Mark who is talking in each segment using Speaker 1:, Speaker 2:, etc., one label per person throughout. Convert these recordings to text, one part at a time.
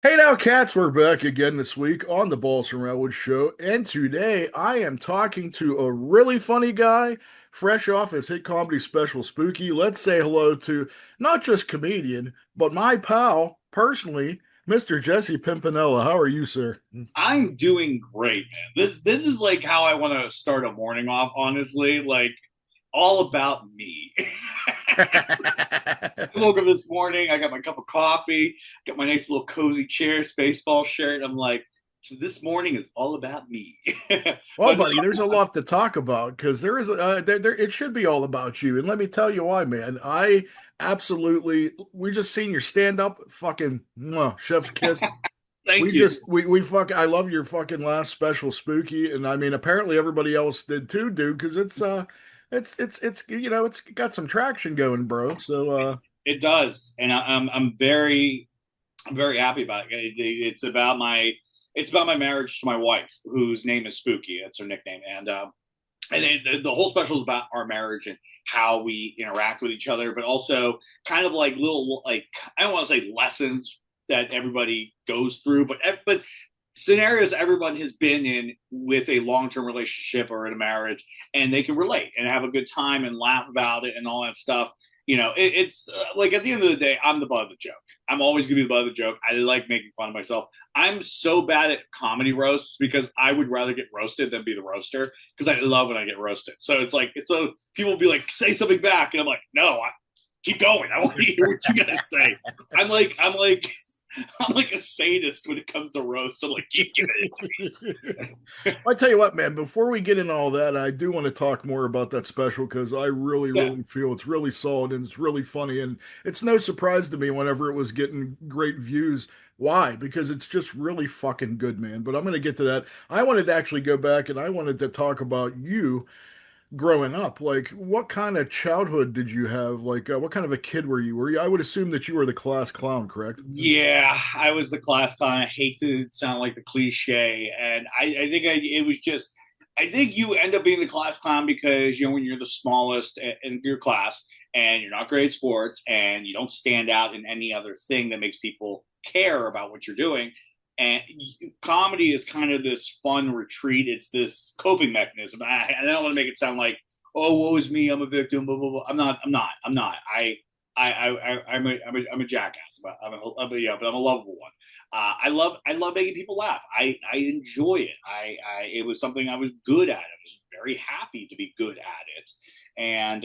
Speaker 1: Hey now, cats, we're back again this week on the Balls from Ellwood show, and today I am talking to a really funny guy, fresh off his hit comedy special Spooky. Let's say hello to not just comedian, but my pal, personally, Mr. Jesse Pimpinella. How are you, sir?
Speaker 2: I'm doing great, man. This is like how I want to start a morning off, honestly. Like all about me. I woke up this morning, I got my cup of coffee, got my nice little cozy chair, Spaceball shirt. I'm like, so this morning is all about me.
Speaker 1: Well,
Speaker 2: But
Speaker 1: buddy, there's a lot to talk about because there is it should be all about you, and let me tell you why, man. I absolutely we just seen your stand up, fucking chef's kiss. We
Speaker 2: thank you.
Speaker 1: just we fuck. I love your fucking last special, Spooky, and I mean apparently everybody else did too, dude. Because it's it's got some traction going, bro. So
Speaker 2: It does, and I'm very happy about it. It's about my marriage to my wife, whose name is Spooky. That's her nickname, and the whole special is about our marriage and how we interact with each other, but also kind of like little like I don't want to say lessons that everybody goes through, but scenarios everyone has been in with a long-term relationship or in a marriage, and they can relate and have a good time and laugh about it and all that stuff. It's like at the end of the day, I'm the butt of the joke. I'm always gonna be the butt of the joke. I like making fun of myself. I'm so bad at comedy roasts because I would rather get roasted than be the roaster because I love when I get roasted. So it's like so people will be like, say something back, and I'm like, no, keep going. I want to hear what you gotta say. I'm like a sadist when it comes to roast. So like, keep giving it to
Speaker 1: I tell you what, man. Before we get into all that, I do want to talk more about that special because I really,
Speaker 2: me. Yeah,
Speaker 1: really feel it's really solid and it's really funny, and it's no surprise to me whenever it was getting great views. Why? Because it's just really fucking good, man. But I'm going to get to that. I wanted to actually go back and I wanted to talk about you growing up. Like, what kind of childhood did you have? Like, what kind of a kid were you? I would assume that you were the class clown, correct?
Speaker 2: yeah. I was the class clown. I hate to sound like the cliche, and I think it was just. I think you end up being the class clown because when you're the smallest in your class and you're not great at sports and you don't stand out in any other thing that makes people care about what you're doing. And comedy is kind of this fun retreat. It's this coping mechanism. I don't want to make it sound like, oh, woe is me, I'm a victim, blah blah blah. I'm not. I'm not. I'm not. I'm a jackass, but I'm a lovable one. I love making people laugh. I enjoy it. It was something I was good at. I was very happy to be good at it, and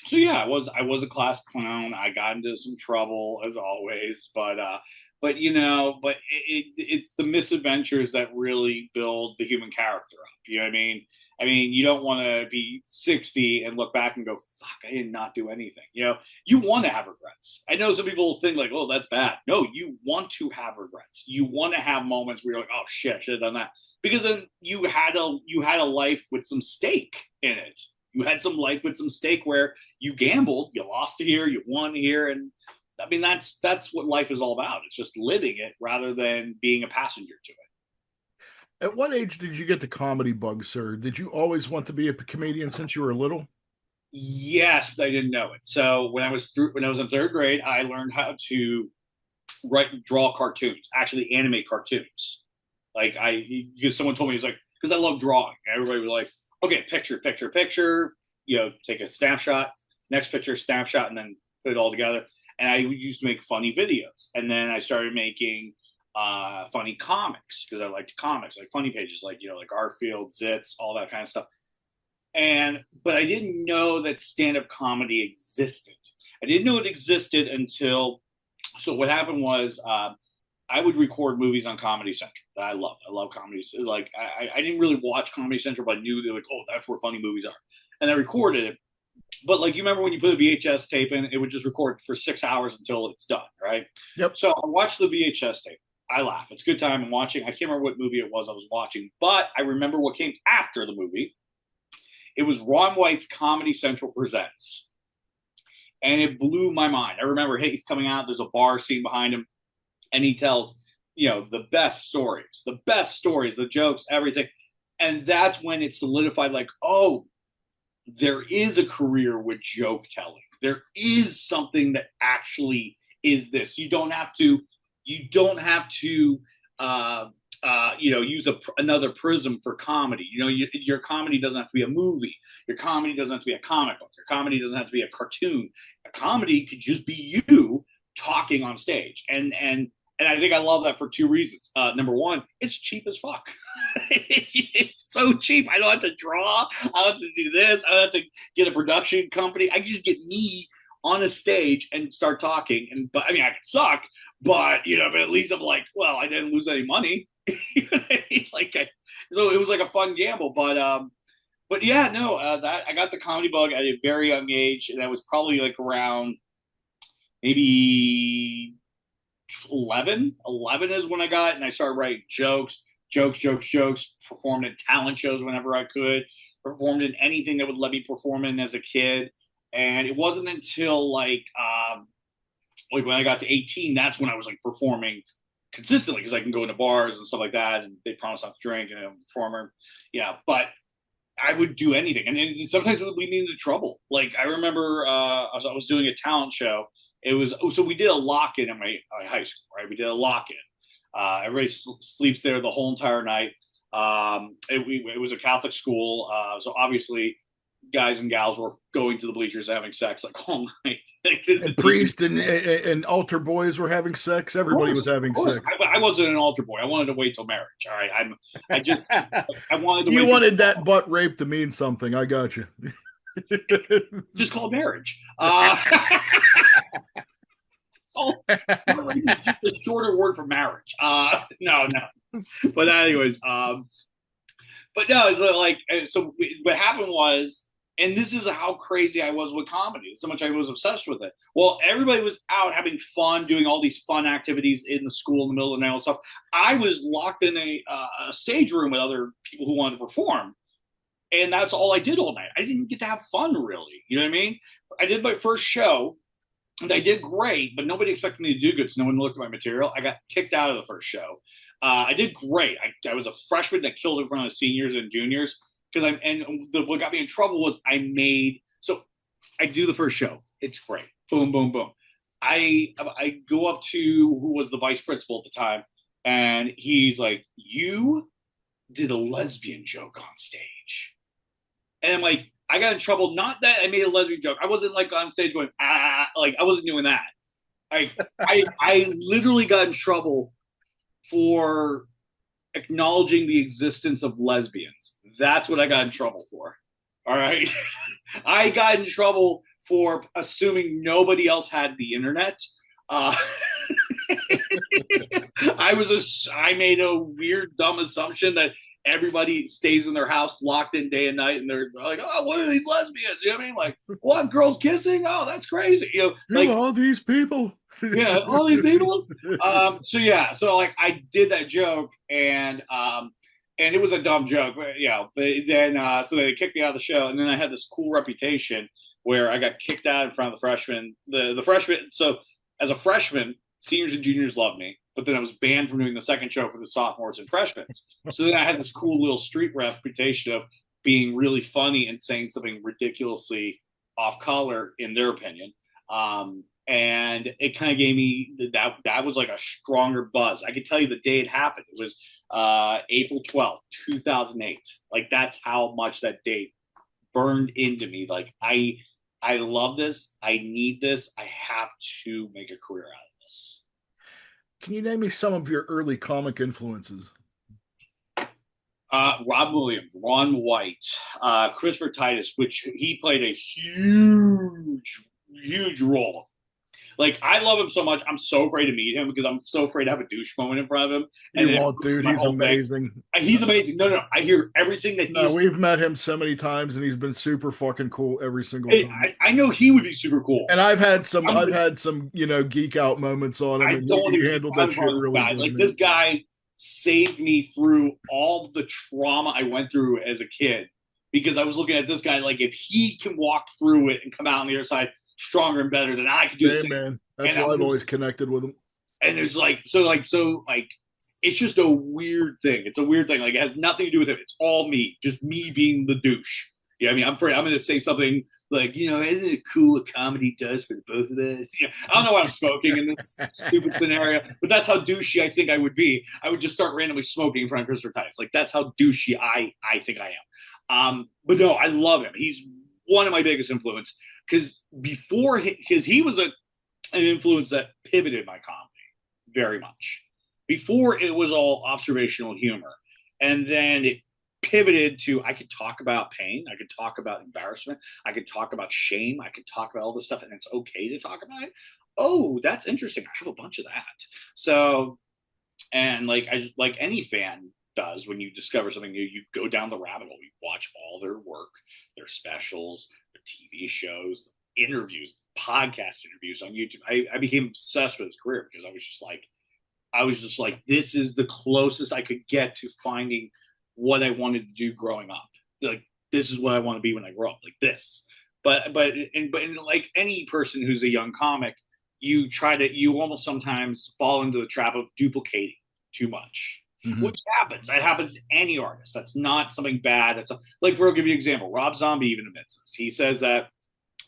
Speaker 2: so yeah, I was a class clown. I got into some trouble as always, but it's the misadventures that really build the human character up. You know what I mean? I mean, you don't want to be 60 and look back and go, fuck, I did not do anything. You want to have regrets. I know some people think like, oh, that's bad. No, you want to have regrets. You want to have moments where you're like, oh shit, I should have done that. Because then you had a life with some stake in it. You had some life with some stake where you gambled, you lost here, you won here, and I mean that's what life is all about. It's just living it rather than being a passenger to it.
Speaker 1: At what age did you get the comedy bug, sir? Did you always want to be a comedian since you were little?
Speaker 2: Yes, but I didn't know it. So when I was in third grade, I learned how to draw cartoons, actually animate cartoons. Like because someone told me, it's like, because I love drawing. Everybody was like, okay, picture, picture, picture. Take a snapshot, next picture, snapshot, and then put it all together. And I used to make funny videos, and then I started making funny comics because I liked comics, like funny pages, like like Garfield, Zitz, all that kind of stuff. But I didn't know that stand-up comedy existed. I didn't know it existed until so what happened was I would record movies on Comedy Central that I love. I love comedy. Like I didn't really watch Comedy Central, but I knew they're like, oh, that's where funny movies are, and I recorded it. But like you remember when you put a VHS tape in, it would just record for 6 hours until it's done, right?
Speaker 1: Yep.
Speaker 2: So I watched the VHS tape. I laugh. It's a good time. I'm watching. I can't remember what movie it was I was watching, but I remember what came after the movie. It was Ron White's Comedy Central Presents, and it blew my mind. I remember he's coming out. There's a bar scene behind him, and he tells the best stories, the jokes, everything, and that's when it solidified. Like, oh, there is a career with joke telling. There is something that actually is this. You don't have to. You don't have to use another prism for comedy. Your comedy doesn't have to be a movie. Your comedy doesn't have to be a comic book. Your comedy doesn't have to be a cartoon. A comedy could just be you talking on stage. And I think I love that for two reasons. Number one, it's cheap as fuck. It's so cheap. I don't have to draw. I don't have to do this. I don't have to get a production company. I can just get me on a stage and start talking. But I mean, I can suck, but but at least I'm like, well, I didn't lose any money. So it was like a fun gamble. But yeah, no, that I got the comedy bug at a very young age, and that was probably like around maybe 11 is when I got it, and I started writing jokes, performed in talent shows whenever I could, performed in anything that would let me perform in as a kid. And it wasn't until like when I got to 18, that's when I was like performing consistently, because I can go into bars and stuff like that, and they promise not to drink, and I'm a performer. Yeah, but I would do anything, and then sometimes it would lead me into trouble. Like I remember I was doing a talent show. It was so we did a lock-in at my high school, right? We did a lock-in. Everybody sleeps there the whole entire night. It was a Catholic school, so obviously guys and gals were going to the bleachers having sex like all night.
Speaker 1: And priests and altar boys were having sex. Everybody was having sex.
Speaker 2: I wasn't an altar boy. I wanted to wait till marriage. All right, I wanted to.
Speaker 1: You wanted that butt rape to mean something. I got you.
Speaker 2: Just call it marriage. It's just a shorter word for marriage. No. But anyways, but no, so what happened was, and this is how crazy I was with comedy, so much I was obsessed with it. Well, everybody was out having fun, doing all these fun activities in the school in the middle of the night and stuff. I was locked in a stage room with other people who wanted to perform. And that's all I did all night. I didn't get to have fun, really. You know what I mean? I did my first show, and I did great, but nobody expected me to do good, so no one looked at my material. I got kicked out of the first show. I did great. I was a freshman that killed in front of seniors and juniors, what got me in trouble was I do the first show. It's great. Boom, boom, boom. I go up to who was the vice principal at the time, and he's like, "You did a lesbian joke on stage." And I'm like, I got in trouble. Not that I made a lesbian joke. I wasn't like on stage going, like I wasn't doing that. I literally got in trouble for acknowledging the existence of lesbians. That's what I got in trouble for. All right. I got in trouble for assuming nobody else had the internet. I made a weird, dumb assumption that everybody stays in their house locked in day and night, and they're like, "Oh, what are these lesbians?" You know what I mean? Like, what, girls kissing? Oh, that's crazy. Like
Speaker 1: all these people.
Speaker 2: Yeah, all these people. So like I did that joke, and it was a dumb joke, but then so they kicked me out of the show, and then I had this cool reputation where I got kicked out in front of the freshmen. The freshmen. So as a freshman, seniors and juniors loved me, but then I was banned from doing the second show for the sophomores and freshmen. So then I had this cool little street reputation of being really funny and saying something ridiculously off color in their opinion. And it kind of gave me that was like a stronger buzz. I could tell you the day it happened. It was April 12th, 2008. Like that's how much that date burned into me. Like I love this. I need this. I have to make a career out of this.
Speaker 1: Can you name me some of your early comic influences?
Speaker 2: Rob Williams, Ron White, Christopher Titus, which he played a huge role. Like, I love him so much. I'm so afraid to meet him because I'm so afraid to have a douche moment in front of him. And
Speaker 1: you won't, dude. He's amazing.
Speaker 2: He's amazing. No. I hear everything that he's...
Speaker 1: we've met him so many times, and he's been super fucking cool every single time.
Speaker 2: I know he would be super cool.
Speaker 1: And I've had some, geek out moments on him. And he handled that shit really well.
Speaker 2: Like, this guy saved me through all the trauma I went through as a kid because I was looking at this guy like, if he can walk through it and come out on the other side stronger and better than I could do.
Speaker 1: Hey, man, that's why I've always connected with him.
Speaker 2: And there's it's just a weird thing. It's a weird thing. Like, it has nothing to do with it. It's all me, just me being the douche. Yeah, I mean, I'm afraid I'm going to say something like, isn't it cool what comedy does for the both of us? I don't know why I'm smoking in this stupid scenario, but that's how douchey I think I would be. I would just start randomly smoking in front of Christopher Titus. Like that's how douchey I think I am. But no, I love him. He's one of my biggest influence because because he was an influence that pivoted my comedy very much. Before it was all observational humor, and then it pivoted to I could talk about pain, I could talk about embarrassment, I could talk about shame, I could talk about all this stuff, and it's okay to talk about it. Oh, that's interesting. I have a bunch of that. So, and like I just like any fan does when you discover something new, you go down the rabbit hole. You watch all their work, their specials, their TV shows, interviews, podcast interviews on YouTube. I became obsessed with his career because I was just like, this is the closest I could get to finding what I wanted to do growing up. Like, this is what I want to be when I grow up, like this. But like any person who's a young comic, you almost sometimes fall into the trap of duplicating too much,
Speaker 1: Mm-hmm.
Speaker 2: which happens. It happens to any artist. That's not something bad. Like, I'll give you an example. Rob Zombie even admits this. He says that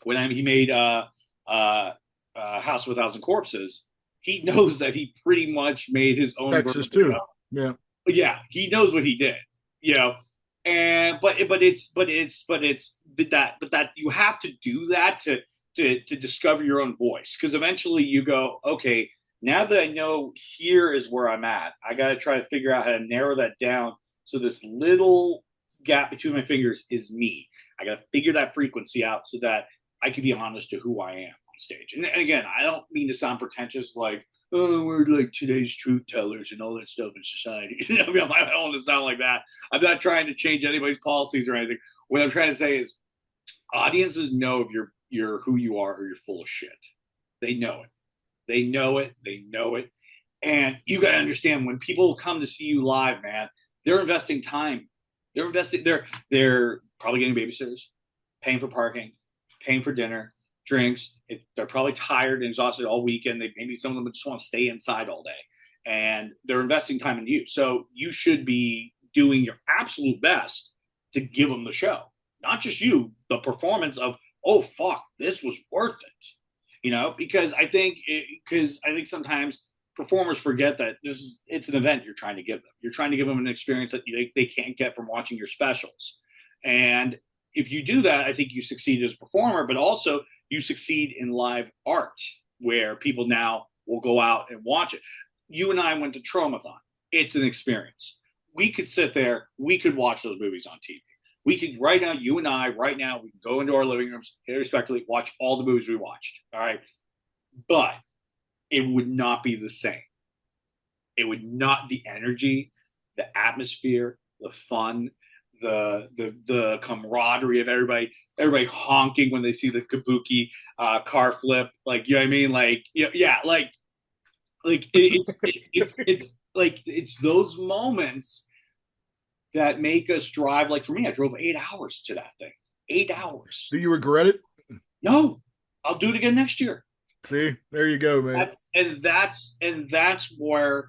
Speaker 2: when he made House of a Thousand Corpses, he knows that he pretty much made his own version
Speaker 1: Texas
Speaker 2: of the
Speaker 1: too.
Speaker 2: show.
Speaker 1: Yeah.
Speaker 2: But yeah, he knows what he did, you know. And but that you have to do that to discover your own voice because eventually you go, okay, now that I know here is where I'm at, I got to try to figure out how to narrow that down so this little gap between my fingers is me. I got to figure that frequency out so that I can be honest to who I am on stage. And again, I don't mean to sound pretentious like, oh, we're like today's truth tellers and all that stuff in society. I mean, I don't want to sound like that. I'm not trying to change anybody's policies or anything. What I'm trying to say is audiences know if you're who you are or you're full of shit. They know it. They know it. They know it. And you got to understand when people come to see you live, man, they're investing time. They're probably getting babysitters, paying for parking, paying for dinner, drinks. They're probably tired and exhausted all weekend. Maybe some of them just want to stay inside all day, and they're investing time in you. So you should be doing your absolute best to give them the show, not just you, the performance of oh fuck, this was worth it, because I think sometimes performers forget that it's an event you're trying to give them. You're trying to give them an experience that they can't get from watching your specials. And if you do that, I think you succeed as a performer, but also you succeed in live art where people now will go out and watch it. You and I went to Tromathon. It's an experience. We could sit there, we could watch those movies on TV. We could right now, you and I, right now, we can go into our living rooms, respectively, watch all the movies we watched. All right. But it would not be the same. It would not the energy, the atmosphere, the fun, the camaraderie of everybody honking when they see the kabuki car flip, like you know what I mean, like yeah, it's like it's those moments that make us drive. Like for me, I drove 8 hours to that thing. 8 hours.
Speaker 1: Do you regret it?
Speaker 2: No, I'll do it again next year.
Speaker 1: See, there you go, man.
Speaker 2: That's where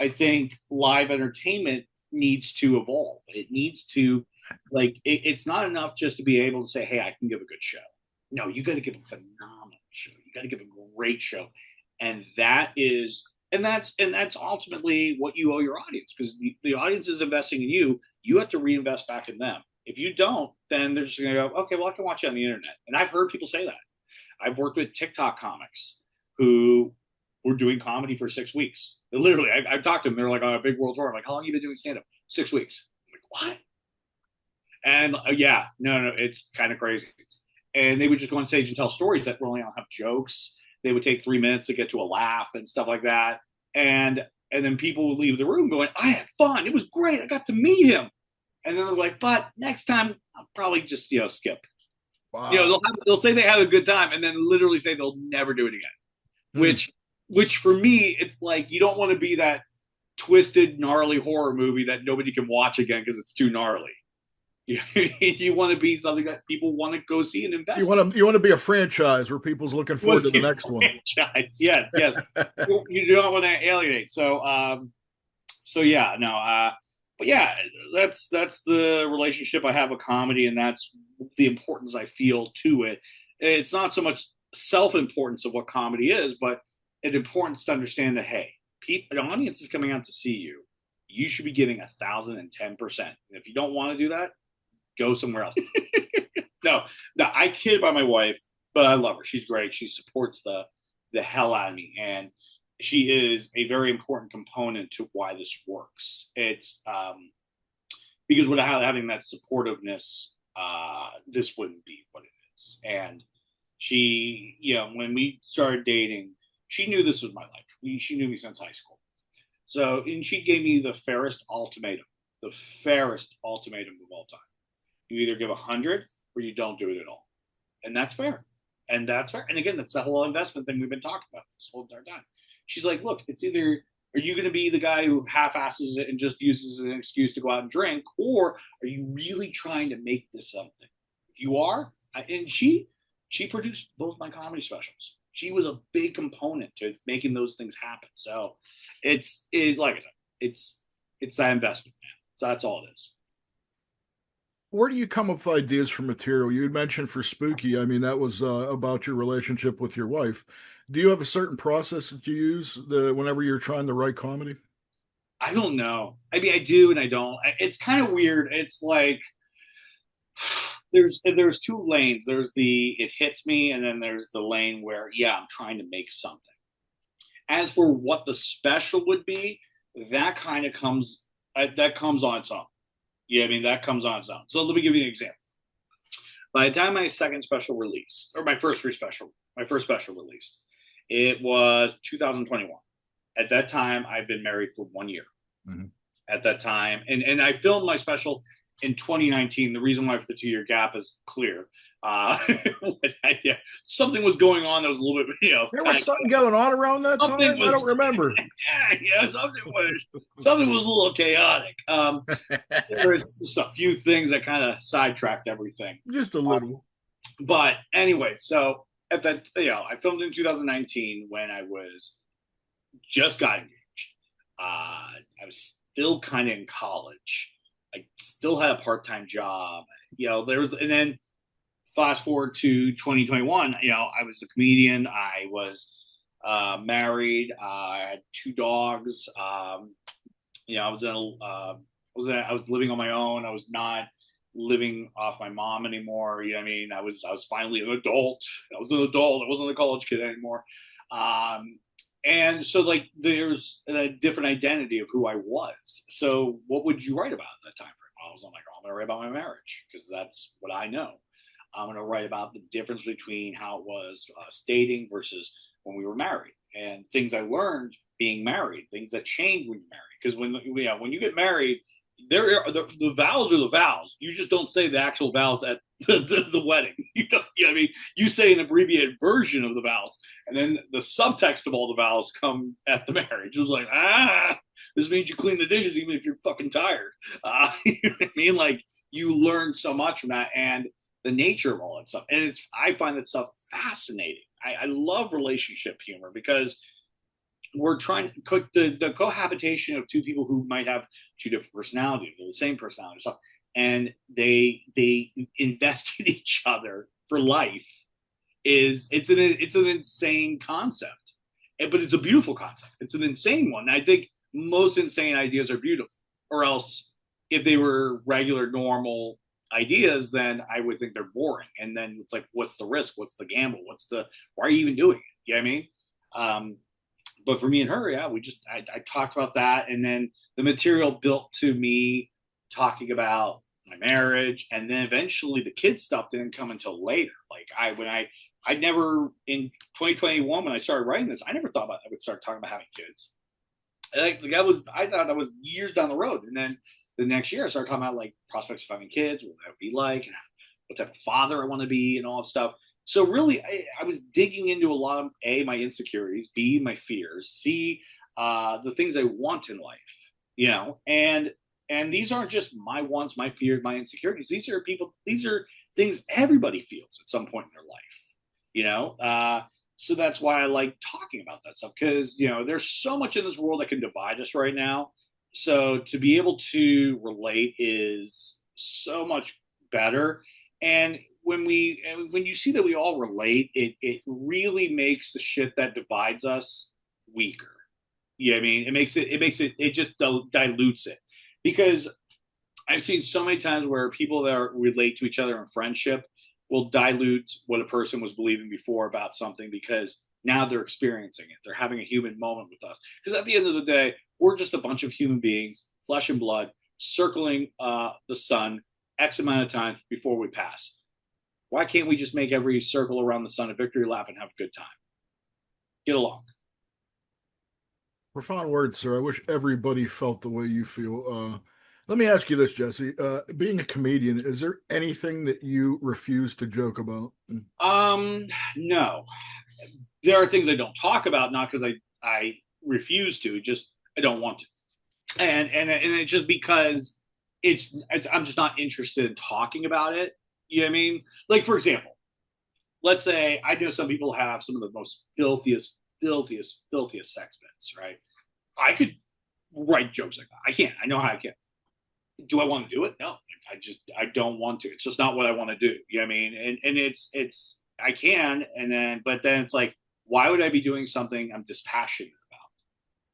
Speaker 2: I think live entertainment needs to evolve. It needs to it's not enough just to be able to say, hey, I can give a good show. No, you got to give a phenomenal show. You got to give a great show. And that's ultimately what you owe your audience because the audience is investing in you. You have to reinvest back in them. If you don't, then they're just going to go, okay, well, I can watch it on the internet. And I've heard people say that. I've worked with TikTok comics who were doing comedy for 6 weeks. Literally, I've talked to them. They're like on a big world tour. I'm like, how long have you been doing stand-up? 6 weeks. I'm like, what? And yeah, no, it's kind of crazy. And they would just go on stage and tell stories that really don't have jokes. They would take 3 minutes to get to a laugh and stuff like that. And then people would leave the room going, I had fun. It was great. I got to meet him. And then they're like, but next time I'll probably just, skip.
Speaker 1: Wow.
Speaker 2: They'll say they had a good time and then literally say they'll never do it again. Which for me, it's like you don't want to be that twisted, gnarly horror movie that nobody can watch again because it's too gnarly. You want to be something that people want to go see and invest.
Speaker 1: You want to be a franchise where people's looking forward to the next one.
Speaker 2: Yes. You don't want to alienate. So yeah, no. but yeah, that's the relationship I have with comedy, and that's the importance I feel to it. It's not so much self-importance of what comedy is, but an importance to understand that hey, people, an audience is coming out to see you. You should be giving 1,010%. And if you don't want to do that, go somewhere else. No, no, I kid about my wife, but I love her. She's great. She supports the hell out of me, and she is a very important component to why this works. It's because without having that supportiveness, this wouldn't be what it is. And she, when we started dating, she knew this was my life. She knew me since high school. So, and she gave me the fairest ultimatum of all time. You either give 100 or you don't do it at all, and that's fair. And that's fair. And again, that's the whole investment thing we've been talking about this whole entire time. She's like, look, it's either are you going to be the guy who half-asses it and just uses an excuse to go out and drink, or are you really trying to make this something? If you are, and she produced both my comedy specials. She was a big component to making those things happen. So like I said, it's that investment, man. So that's all it is.
Speaker 1: Where do you come up with ideas for material? You had mentioned for Spooky. I mean, that was about your relationship with your wife. Do you have a certain process that you use whenever you're trying to write comedy?
Speaker 2: I don't know. I mean, I do and I don't. It's kind of weird. It's like there's two lanes. There's the it hits me, and then there's the lane where yeah, I'm trying to make something. As for what the special would be, that kind of comes on its own. Yeah, I mean that comes on its own. So let me give you an example. By the time my second special released, or my first special released, it was 2021. At that time, I've been married for 1 year.
Speaker 1: Mhm.
Speaker 2: At that time, and I filmed my special in 2019. The reason why for the 2 year gap is clear. Uh, yeah, something was going on that was a little bit,
Speaker 1: There
Speaker 2: kind
Speaker 1: was
Speaker 2: of
Speaker 1: something going on around that
Speaker 2: something
Speaker 1: time. I don't
Speaker 2: was,
Speaker 1: remember.
Speaker 2: yeah, something was a little chaotic. There was just a few things that kind of sidetracked everything.
Speaker 1: Just a little.
Speaker 2: But anyway, so at that, I filmed in 2019 when I was just got engaged. I was still kind of in college. I still had a part-time job. There was, and then fast forward to 2021. I was a comedian. I was married. I had two dogs. I was in I was living on my own. I was not living off my mom anymore. You know what I mean? I was finally an adult. I was an adult. I wasn't a college kid anymore. Um, and so like there's a different identity of who I was. So what would you write about at that time frame? I was like, oh, I'm gonna write about my marriage because that's what I know. I'm gonna write about the difference between how it was dating versus when we were married and things I learned being married, things that change when you're married. Because when you get married, there are the vows are the vows. You just don't say the actual vows at the wedding. I mean, you say an abbreviated version of the vows, and then the subtext of all the vows come at the marriage. It was like, this means you clean the dishes even if you're fucking tired. You know what I mean? Like you learn so much from that and the nature of all that stuff. And I find that stuff fascinating. I love relationship humor because we're trying to cook the cohabitation of two people who might have two different personalities or the same personality stuff, and they invest in each other for life. It's an insane concept, but it's a beautiful concept. It's an insane one. I think most insane ideas are beautiful, or else if they were regular normal ideas, then I would think they're boring. And then it's like, what's the risk? What's the gamble? Why are you even doing it? You know what I mean? But for me and her, yeah, I talked about that, and then the material built to me talking about my marriage, and then eventually the kid stuff didn't come until later. Like I never in 2021 when I started writing this, I never thought about I would start talking about having kids. Like I thought that was years down the road, and then the next year I started talking about like prospects of having kids, what that would be like, and what type of father I want to be, and all that stuff. So really, I was digging into a lot of my insecurities, B, my fears, C, the things I want in life, and these aren't just my wants, my fears, my insecurities. These are things everybody feels at some point in their life, so that's why I like talking about that stuff because there's so much in this world that can divide us right now. So to be able to relate is so much better. And when you see that we all relate, it really makes the shit that divides us weaker. You know what I mean? It just dilutes it. Because I've seen so many times where people that relate to each other in friendship will dilute what a person was believing before about something because now they're experiencing it. They're having a human moment with us. Because at the end of the day, we're just a bunch of human beings, flesh and blood, circling the sun X amount of times before we pass. Why can't we just make every circle around the sun a victory lap and have a good time? Get along.
Speaker 1: Profound words, sir. I wish everybody felt the way you feel. Let me ask you this, Jesse. Being a comedian, is there anything that you refuse to joke about?
Speaker 2: No. There are things I don't talk about, not because I refuse to, just I don't want to. And it's just because I'm just not interested in talking about it. You know what I mean? Like for example, let's say I know some people have some of the most filthiest sex bits, right? I could write jokes like that. I can't. I know how I can. Do I want to do it? No. I don't want to. It's just not what I want to do. You know what I mean? And it's I can, and then but then it's like, why would I be doing something I'm dispassionate about?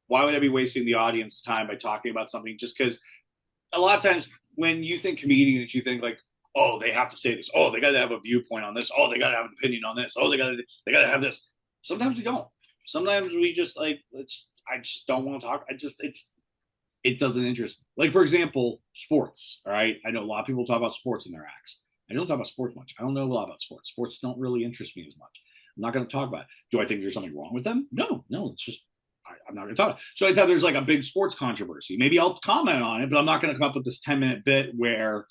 Speaker 2: Why would I be wasting the audience time by talking about something just because a lot of times when you think comedians, you think like, oh, they have to say this. Oh, they got to have a viewpoint on this. Oh, they got to have an opinion on this. Oh, they got to have this. Sometimes we don't. Sometimes we just like it's. I just don't want to talk. It doesn't interest me. Like for example, sports. All right, I know a lot of people talk about sports in their acts. I don't talk about sports much. I don't know a lot about sports. Sports don't really interest me as much. I'm not going to talk about it. Do I think there's something wrong with them? No, no. It's just I'm not going to talk. So I thought there's like a big sports controversy. Maybe I'll comment on it, but I'm not going to come up with this 10-minute bit where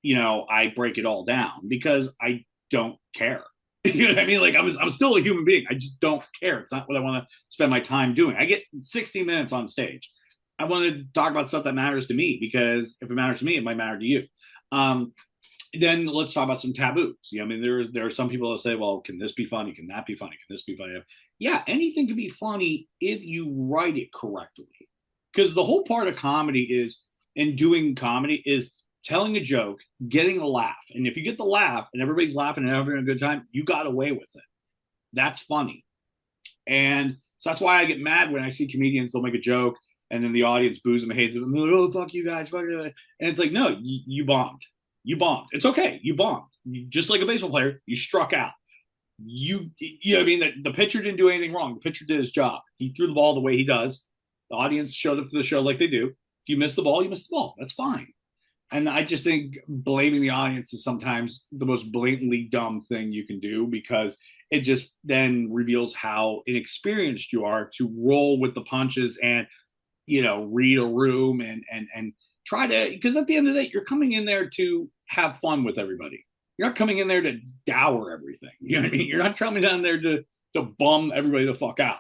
Speaker 2: I break it all down because I don't care. You know what I mean? Like I'm still a human being. I just don't care. It's not what I want to spend my time doing. I get 60 minutes on stage. I want to talk about stuff that matters to me because if it matters to me, it might matter to you. Um, then let's talk about some taboos. I mean, there are some people that say, well, can this be funny? Can that be funny? Can this be funny? Yeah, anything can be funny if you write it correctly. Because the whole part of comedy is, and doing comedy is telling a joke, getting a laugh. And if you get the laugh and everybody's laughing and having a good time, you got away with it. That's funny. And so that's why I get mad when I see comedians, they'll make a joke and then the audience boos them and hates them. Like, oh, fuck you guys. Fuck you. And it's like, no, you bombed. You bombed. It's okay. You bombed. Just like a baseball player, you struck out. You know what I mean? The pitcher didn't do anything wrong. The pitcher did his job. He threw the ball the way he does. The audience showed up to the show like they do. If you miss the ball, you miss the ball. That's fine. And I just think blaming the audience is sometimes the most blatantly dumb thing you can do because it just then reveals how inexperienced you are to roll with the punches and read a room and try to, because at the end of the day, you're coming in there to have fun with everybody. You're not coming in there to dour everything. You know what I mean? You're not coming down there to bum everybody the fuck out.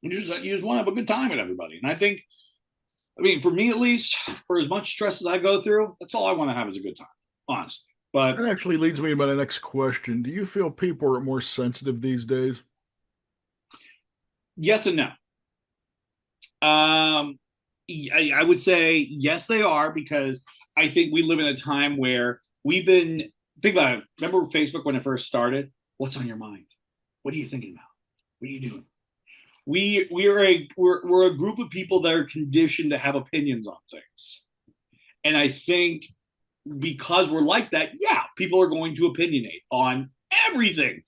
Speaker 2: You just want to have a good time with everybody. And I mean, for me at least, for as much stress as I go through, that's all I want to have is a good time, honestly. But
Speaker 1: That actually leads me to my next question. Do you feel people are more sensitive these days?
Speaker 2: yes and no. I would say yes, they are because I think we live in a time where think about it. Remember Facebook when it first started? What's on your mind? What are you thinking about? What are you doing? We're a group of people that are conditioned to have opinions on things, and I think because we're like that, yeah, people are going to opinionate on everything.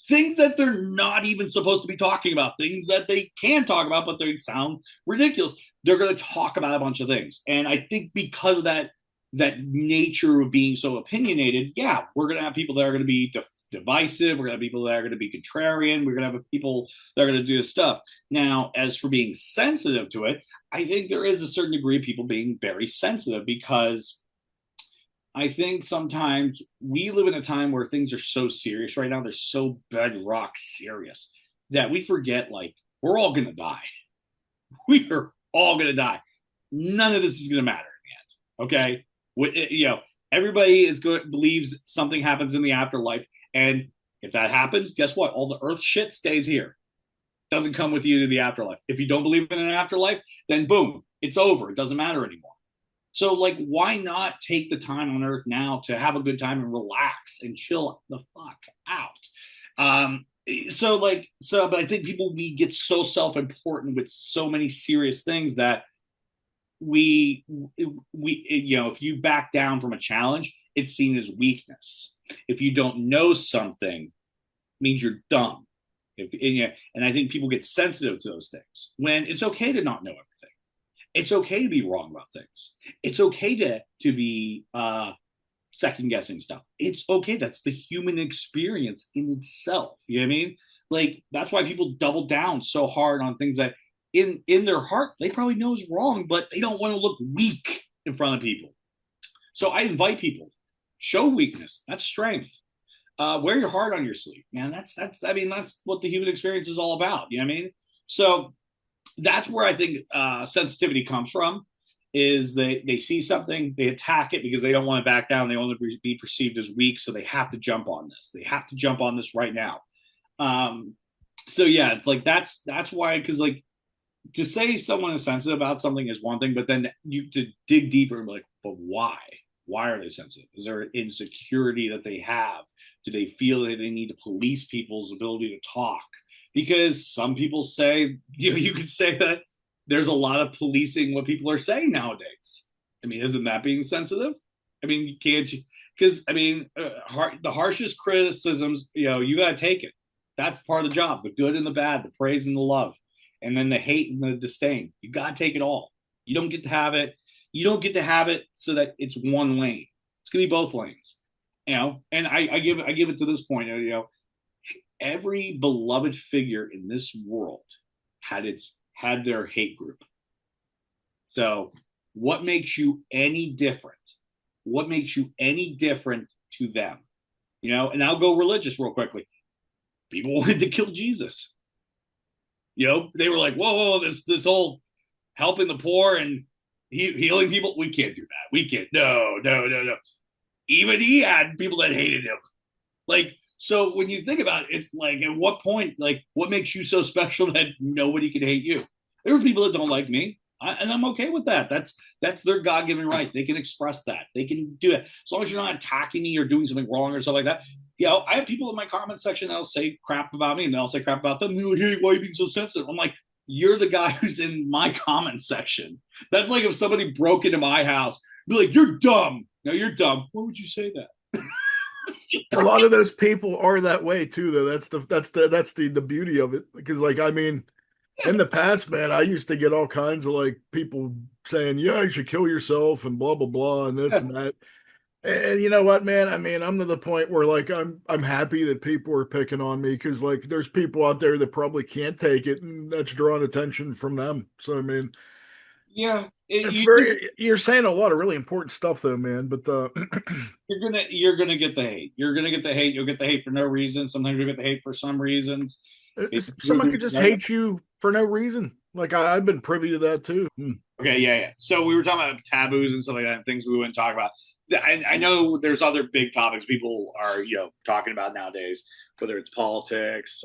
Speaker 2: Things that they're not even supposed to be talking about, things that they can talk about, but they sound ridiculous. They're going to talk about a bunch of things. And I think because of that nature of being so opinionated, yeah, we're going to have people that are going to be divisive. We're going to have people that are going to be contrarian. We're going to have people that are going to do this stuff. Now, as for being sensitive to it, I think there is a certain degree of people being very sensitive because I think sometimes we live in a time where things are so serious right now. They're so bedrock serious that we forget, like, we're all going to die. We are all going to die. None of this is going to matter in the end. Okay. Everybody believes something happens in the afterlife. And if that happens, guess what? All the earth shit stays here. Doesn't come with you to the afterlife. If you don't believe in an afterlife, then boom, It's over. It doesn't matter anymore. So, like, why not take the time on Earth now to have a good time and relax and chill the fuck out? But I think we get so self-important with so many serious things that if you back down from a challenge, it's seen as weakness. If you don't know something, it means you're dumb. And I think people get sensitive to those things when it's okay to not know everything. It's okay to be wrong about things. It's okay to be second guessing stuff. It's okay. That's the human experience in itself. You know what I mean? Like that's why people double down so hard on things that in their heart they probably know is wrong, but they don't want to look weak in front of people. So I invite people, show weakness. That's strength. Wear your heart on your sleeve, man. That's what the human experience is all about. You know what I mean? So that's where I think sensitivity comes from. Is they see something, they attack it because they don't want to back down. They want to be perceived as weak, so they have to jump on this. They have to jump on this right now. So yeah, it's like that's why, because like to say someone is sensitive about something is one thing, but then you to dig deeper and be like, but why? Why are they sensitive? Is there an insecurity that they have? Do they feel that they need to police people's ability to talk? Because some people say, you could say that there's a lot of policing what people are saying nowadays. I mean, isn't that being sensitive? I mean, you can't, because I mean, the harshest criticisms, you got to take it. That's part of the job, the good and the bad, the praise and the love, and then the hate and the disdain. You got to take it all. You don't get to have it. You don't get to have it so that it's one lane. It's going to be both lanes, And I give it to this point, every beloved figure in this world had their hate group. So what makes you any different? What makes you any different to them? And I'll go religious real quickly. People wanted to kill Jesus. They were like, whoa, this whole helping the poor and healing people. We can't do that. We can't. No. Even he had people that hated him. Like, so when you think about it, it's like, at what point, like, what makes you so special that nobody can hate you? There are people that don't like me, and I'm okay with that. That's their God-given right. They can express that. They can do it as long as you're not attacking me or doing something wrong or stuff like that. I have people in my comment section that'll say crap about me, and they'll say crap about them. They're like, hey, why are you being so sensitive? I'm like, you're the guy who's in my comment section. That's like if somebody broke into my house, be like, you're dumb. No, you're dumb. Why would you say that?
Speaker 1: A lot of those people are that way too, though. That's the beauty of it. Because, like, I mean, in the past, man, I used to get all kinds of like people saying, "Yeah, you should kill yourself," and blah blah blah, and this and that. And you know what, man? I mean, I'm to the point where like I'm happy that people are picking on me because like there's people out there that probably can't take it, and that's drawing attention from them. So I mean,
Speaker 2: Yeah,
Speaker 1: you're saying a lot of really important stuff though, man. But
Speaker 2: you're gonna get the hate. You're gonna get the hate. You'll get the hate for no reason. Sometimes you'll get the hate for some reasons.
Speaker 1: someone could just hate you for no reason. Like I've been privy to that too.
Speaker 2: Okay, yeah. So we were talking about taboos and stuff like that, and things we wouldn't talk about. I know there's other big topics people are talking about nowadays, whether it's politics,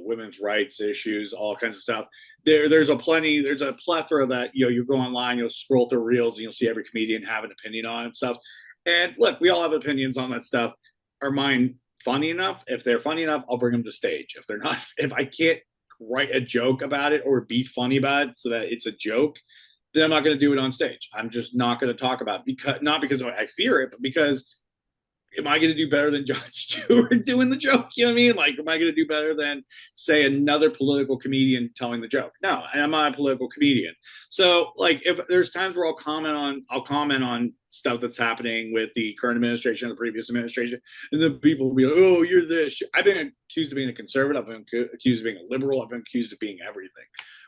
Speaker 2: women's rights issues, all kinds of stuff. There's a plethora that you go online, you'll scroll through reels, and you'll see every comedian have an opinion on and stuff. And look, we all have opinions on that stuff. Are mine funny enough? If they're funny enough, I'll bring them to stage. If they're not, if I can't write a joke about it or be funny about it so that it's a joke, then I'm not going to do it on stage. I'm just not going to talk about it not because I fear it, but because am I going to do better than Jon Stewart doing the joke? You know what I mean? Like, am I going to do better than, say, another political comedian telling the joke? No, I'm not a political comedian. So, like, if there's times where I'll comment on stuff that's happening with the current administration and the previous administration, and then people will be like, "Oh, you're this." I've been accused of being a conservative. I've been accused of being a liberal. I've been accused of being everything.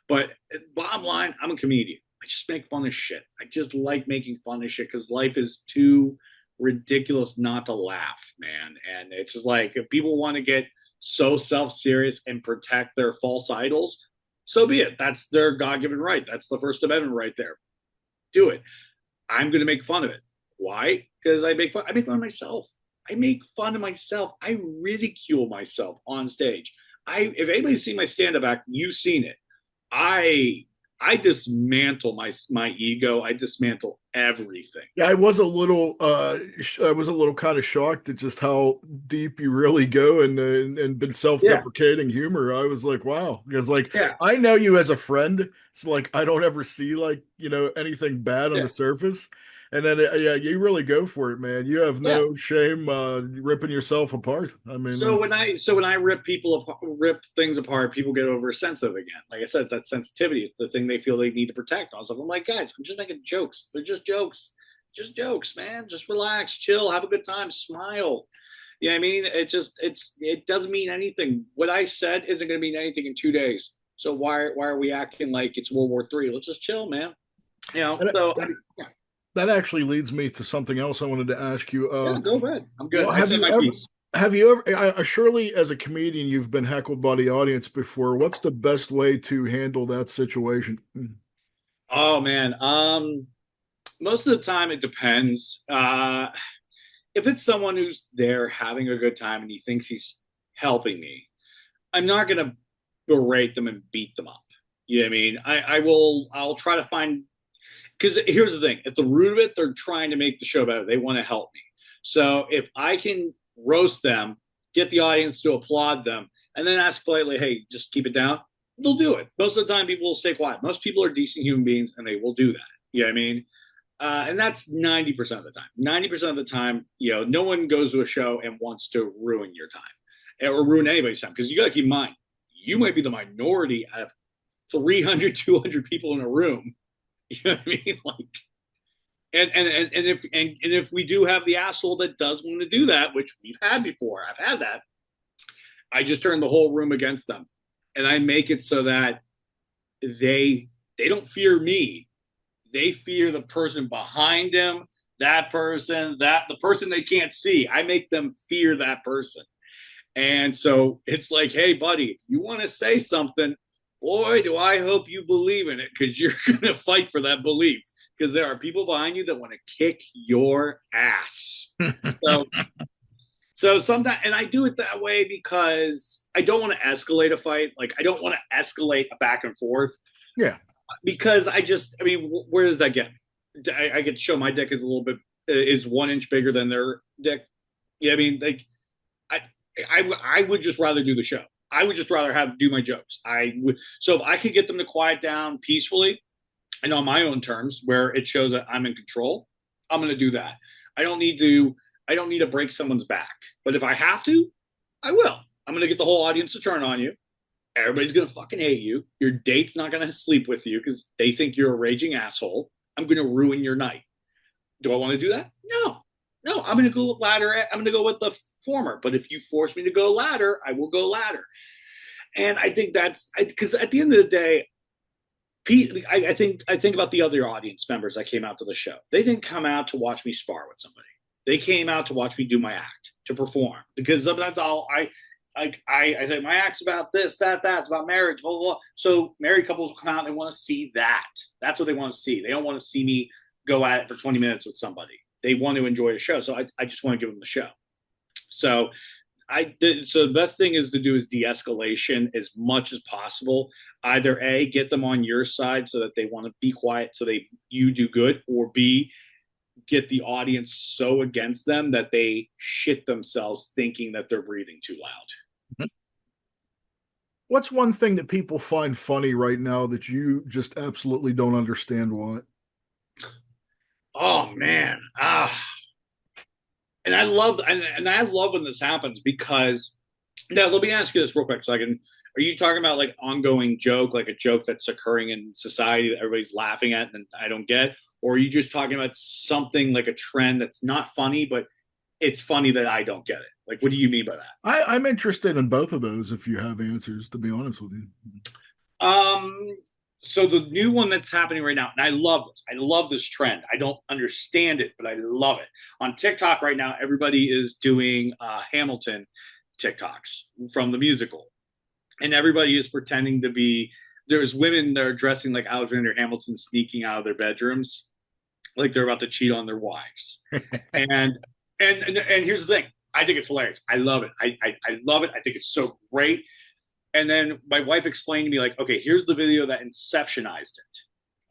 Speaker 2: But bottom line, I'm a comedian. I just make fun of shit. I just like making fun of shit because life is too ridiculous not to laugh, man. And it's just like, if people want to get so self-serious and protect their false idols, so be it. That's their God-given right. That's the First Amendment right there. Do it. I'm going to make fun of it. Why? Because I make fun of myself. I make fun of myself. I ridicule myself on stage. If anybody's seen my stand-up act, you've seen it. I I dismantle my ego. I dismantle everything.
Speaker 1: Yeah, I was a little kind of shocked at just how deep you really go and been
Speaker 2: Yeah,
Speaker 1: self-deprecating humor. I was like, wow, because like
Speaker 2: yeah,
Speaker 1: I know you as a friend, so like I don't ever see like, anything bad on
Speaker 2: yeah,
Speaker 1: the surface. And then yeah, you really go for it, man. You have
Speaker 2: yeah.
Speaker 1: no shame ripping yourself apart. I mean,
Speaker 2: So when I rip people apart, rip things apart, people get oversensitive again. Like I said, it's that sensitivity. It's the thing they feel they need to protect. Also, I'm like, guys, I'm just making jokes. They're just jokes, man. Just relax, chill, have a good time, smile. Yeah, I mean, it doesn't mean anything. What I said isn't going to mean anything in 2 days. So why are we acting like it's World War III? Let's just chill, man.
Speaker 1: and
Speaker 2: So
Speaker 1: that,
Speaker 2: yeah,
Speaker 1: that actually leads me to something else I wanted to ask you.
Speaker 2: yeah, go ahead. I'm good.
Speaker 1: Well,
Speaker 2: I said my piece.
Speaker 1: have you ever, surely as a comedian, you've been heckled by the audience before. What's the best way to handle that situation?
Speaker 2: Oh man. Most of the time it depends. If it's someone who's there having a good time and he thinks he's helping me, I'm not gonna berate them and beat them up. You know what I mean? I'll try to find, because here's the thing, at the root of it, they're trying to make the show better. They want to help me. So if I can roast them, get the audience to applaud them, and then ask politely, hey, just keep it down, they'll do it. Most of the time people will stay quiet. Most people are decent human beings and they will do that. You know what I mean? And that's 90% of the time. 90% of the time, no one goes to a show and wants to ruin your time or ruin anybody's time. Because you got to keep in mind, you might be the minority out of 300, 200 people in a room. You know what I mean? Like, and if we do have the asshole that does want to do that, which we've had before, I've had that. I just turn the whole room against them, and I make it so that they don't fear me. They fear the person behind him, that person, the person they can't see. I make them fear that person. And so it's like, hey, buddy, you want to say something? Boy, do I hope you believe in it, because you're going to fight for that belief. Because there are people behind you that want to kick your ass. So, so sometimes, and I do it that way because I don't want to escalate a fight. Like, I don't want to escalate a back and forth,
Speaker 1: Yeah.
Speaker 2: because I mean, where does that get me? I get to show my dick is a little bit, is 1 inch bigger than their dick. Yeah, I mean, like, I, I would just rather do the show. I would just rather do my jokes. So if I could get them to quiet down peacefully and on my own terms, where it shows that I'm in control, I'm going to do that. I don't need to. I don't need to break someone's back. But if I have to, I will. I'm going to get the whole audience to turn on you. Everybody's going to fucking hate you. Your date's not going to sleep with you because they think you're a raging asshole. I'm going to ruin your night. Do I want to do that? No. No, I'm going to go with ladder. I'm going to go with the former. But if you force me to go ladder, I will go ladder. And I think that's because at the end of the day, Pete, I think about the other audience members that came out to the show. They didn't come out to watch me spar with somebody. They came out to watch me do my act, to perform. Because sometimes I say my act's about this, that's about marriage, blah, blah, blah. So married couples will come out and they want to see that. That's what they want to see. They don't want to see me go at it for 20 minutes with somebody. They want to enjoy a show. So I just want to give them the show. So so the best thing is to do is de-escalation as much as possible. Either A, get them on your side so that they want to be quiet so you do good, or B, get the audience so against them that they shit themselves thinking that they're breathing too loud.
Speaker 1: What's one thing that people find funny right now that you just absolutely don't understand why?
Speaker 2: Oh man. And I love when this happens, because now let me ask you this real quick so I can, are you talking about like ongoing joke, like a joke that's occurring in society that everybody's laughing at and I don't get? Or are you just talking about something like a trend that's not funny, but it's funny that I don't get it? Like, what do you mean by that?
Speaker 1: I'm interested in both of those if you have answers, to be honest with you.
Speaker 2: Um, so the new one that's happening right now, and I love this. I love this trend. I don't understand it, but I love it. On TikTok right now, everybody is doing Hamilton TikToks from the musical, and everybody is pretending to be. There's women that are dressing like Alexander Hamilton, sneaking out of their bedrooms, like they're about to cheat on their wives. And and here's the thing. I think it's hilarious. I love it. I love it. I think it's so great. And then my wife explained to me, like, okay, here's the video that inceptionized it.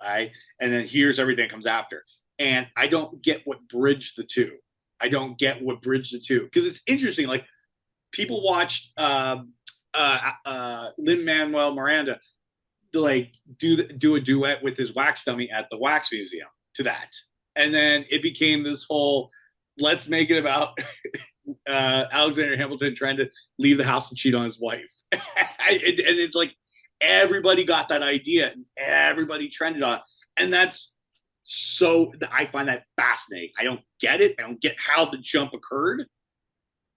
Speaker 2: All right. And then here's everything that comes after. And I don't get what bridged the two. I don't get what bridged the two. Because it's interesting. Like, people watch Lin Manuel Miranda like do a duet with his wax dummy at the wax museum to that, and then it became this whole let's make it about Alexander Hamilton trying to leave the house and cheat on his wife. And it's like everybody got that idea and everybody trended on it. And that's so I find that fascinating. I don't get it. I don't get how the jump occurred.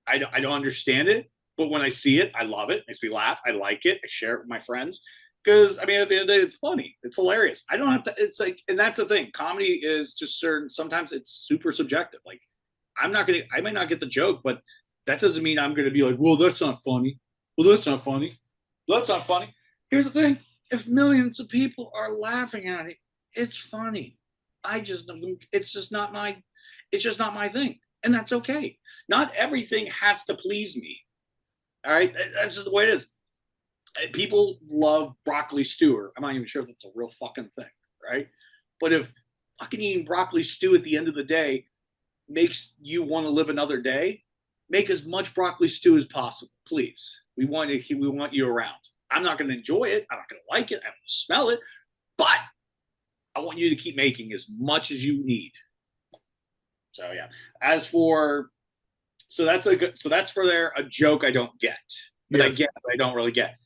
Speaker 2: I don't understand it, but when I see it, I love it. It makes me laugh. I like it. I share it with my friends because I mean, at the end of the day, it's funny. It's hilarious. I don't have to. It's like, and that's the thing. Comedy is just certain. Sometimes it's super subjective. Like, I'm not gonna. I might not get the joke, but that doesn't mean I'm gonna be like, well, that's not funny. Well, that's not funny. Well, that's not funny. Here's the thing: if millions of people are laughing at it, it's funny. It's just not my. It's just not my thing, and that's okay. Not everything has to please me. All right, that's just the way it is. People love broccoli stew. I'm not even sure if that's a real fucking thing, right? But if fucking eating broccoli stew at the end of the day makes you want to live another day, make as much broccoli stew as possible, please. We want you around. I'm not going to enjoy it. I'm not going to like it. I'm going to smell it, but I want you to keep making as much as you need. So yeah. As for that's for a joke I don't get, but yes. I get, but I don't really get.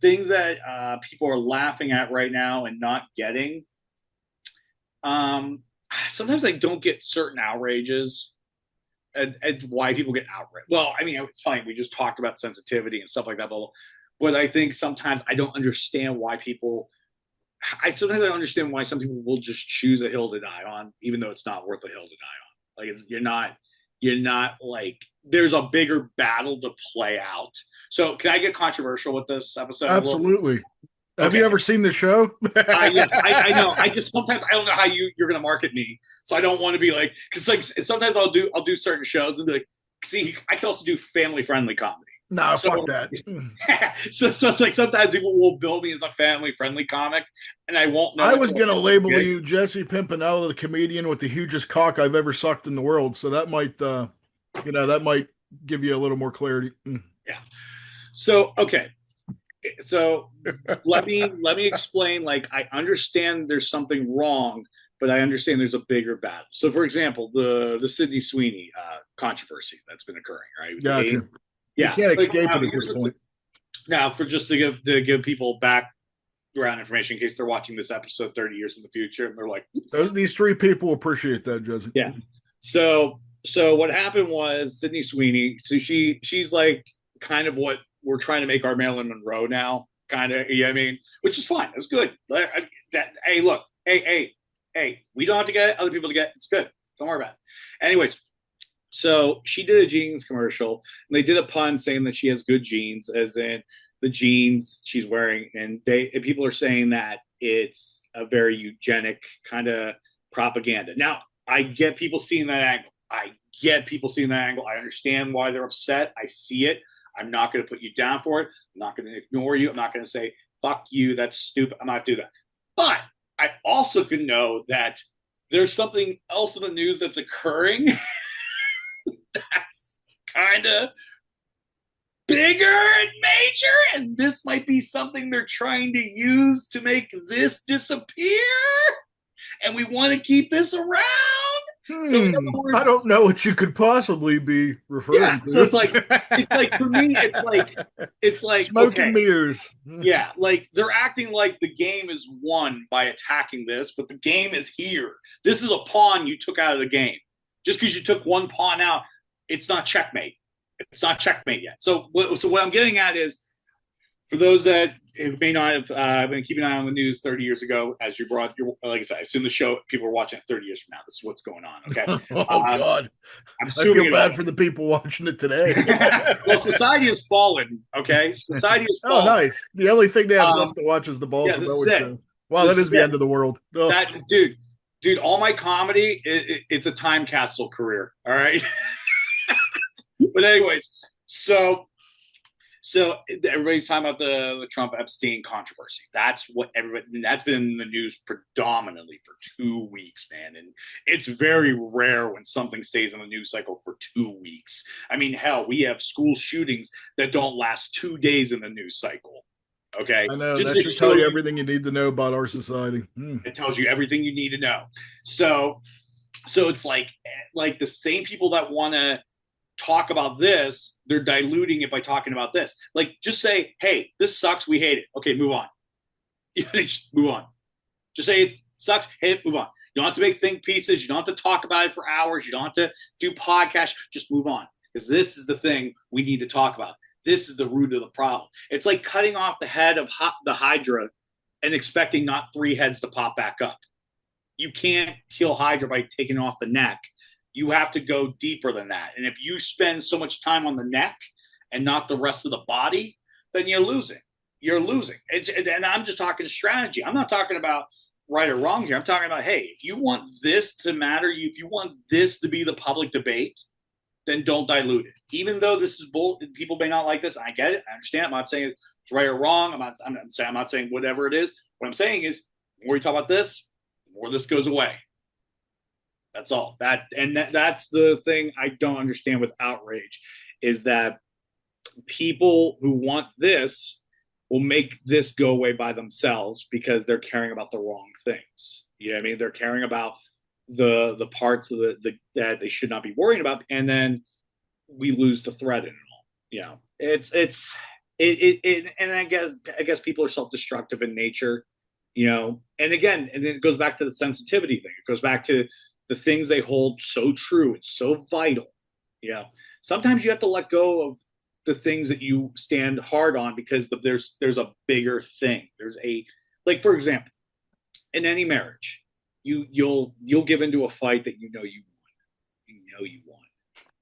Speaker 2: Things that people are laughing at right now and not getting. Sometimes I don't get certain outrages and why people get outraged. Well, I mean, it's funny. We just talked about sensitivity and stuff like that, but I think sometimes I don't understand why people. Sometimes I don't understand why some people will just choose a hill to die on, even though it's not worth a hill to die on. Like, you're not like, there's a bigger battle to play out. So can I get controversial with this episode?
Speaker 1: Absolutely. Have you ever seen the show?
Speaker 2: Yes, I know. Sometimes I don't know how you're going to market me. So I don't want to be like, because like sometimes I'll do certain shows and be like, see, I can also do family friendly comedy.
Speaker 1: No, fuck that.
Speaker 2: so it's like sometimes people will bill me as a family friendly comic, and I won't know.
Speaker 1: I was going to label you Jesse Pimpinella, the comedian with the hugest cock I've ever sucked in the world. So that might, that might give you a little more clarity.
Speaker 2: Yeah. So okay. So let me explain. Like, I understand there's something wrong, but I understand there's a bigger battle. So, for example, the Sydney Sweeney controversy that's been occurring, right?
Speaker 1: Gotcha.
Speaker 2: Yeah,
Speaker 1: you can't escape it at this point.
Speaker 2: Now, for just to give people background information in case they're watching this episode 30 years in the future, and they're like,
Speaker 1: these three people appreciate that, Jesse.
Speaker 2: Yeah. So what happened was Sydney Sweeney. So she's like kind of what we're trying to make our Marilyn Monroe now, kind of. You know what I mean? Which is fine. It's good. Hey, look. Hey. We don't have to get it. Other people to get it. It's good. Don't worry about it. Anyways. So she did a jeans commercial, and they did a pun saying that she has good jeans, as in the jeans she's wearing, and people are saying that it's a very eugenic kind of propaganda. Now, I get people seeing that angle. I understand why they're upset. I see it. I'm not going to put you down for it. I'm not going to ignore you. I'm not going to say, fuck you, that's stupid. I'm not going to do that. But I also can know that there's something else in the news that's occurring that's kind of bigger and major, and this might be something they're trying to use to make this disappear, and we want to keep this around. So in other words,
Speaker 1: I don't know what you could possibly be referring to.
Speaker 2: So it's like for me, it's like
Speaker 1: smoke and mirrors.
Speaker 2: Yeah, like they're acting like the game is won by attacking this, but the game is here. This is a pawn you took out of the game. Just because you took one pawn out, it's not checkmate. It's not checkmate yet. So what I'm getting at is, for those that may not have been keeping an eye on the news 30 years ago, as you brought your, like I said, I assume the show people are watching it 30 years from now. This is what's going on. Okay.
Speaker 1: God, I feel bad for the people watching it today.
Speaker 2: Well, society has fallen. Okay, society has fallen.
Speaker 1: Oh, nice. The only thing they have left to watch is the balls.
Speaker 2: Yeah,
Speaker 1: wow, that is the end of the world. Oh.
Speaker 2: That dude, all my comedy, it's a time capsule career. All right. But anyways, so So everybody's talking about the Trump Epstein controversy. That's what everybody. That's been in the news predominantly for 2 weeks, man. And it's very rare when something stays in the news cycle for 2 weeks. I mean, hell, we have school shootings that don't last 2 days in the news cycle. Okay,
Speaker 1: I know
Speaker 2: just
Speaker 1: that
Speaker 2: to
Speaker 1: should tell
Speaker 2: show
Speaker 1: you
Speaker 2: you,
Speaker 1: everything you need to know about our society. Hmm.
Speaker 2: it tells you everything you need to know. So, so it's like the same people that want to talk about this, they're diluting it by talking about this. Like, just say, hey, this sucks. We hate it. Okay, move on. Just move on. Just say it sucks. Hey, move on. You don't have to make think pieces. You don't have to talk about it for hours. You don't have to do podcasts. Just move on. Because this is the thing we need to talk about. This is the root of the problem. It's like cutting off the head of the Hydra and expecting not three heads to pop back up. You can't kill Hydra by taking off the neck. You have to go deeper than that. And if you spend so much time on the neck and not the rest of the body, then you're losing. You're losing. And I'm just talking strategy. I'm not talking about right or wrong here. I'm talking about, hey, if you want this to matter, if you want this to be the public debate, then don't dilute it. Even though this is bull, people may not like this. I get it. I understand. I'm not saying it's right or wrong. I'm not saying whatever it is. What I'm saying is, the more you talk about this, the more this goes away. That's all. That's the thing I don't understand with outrage, is that people who want this will make this go away by themselves because they're caring about the wrong things. You know what I mean? They're caring about the parts of the that they should not be worrying about, and then we lose the thread in it all. You know, and I guess people are self-destructive in nature, you know. And again, and it goes back to the sensitivity thing. It goes back to the things they hold so true. It's so vital. You know, sometimes you have to let go of the things that you stand hard on because there's a bigger thing. There's a, like, for example, in any marriage, you'll give into a fight that you know you won. You know you won.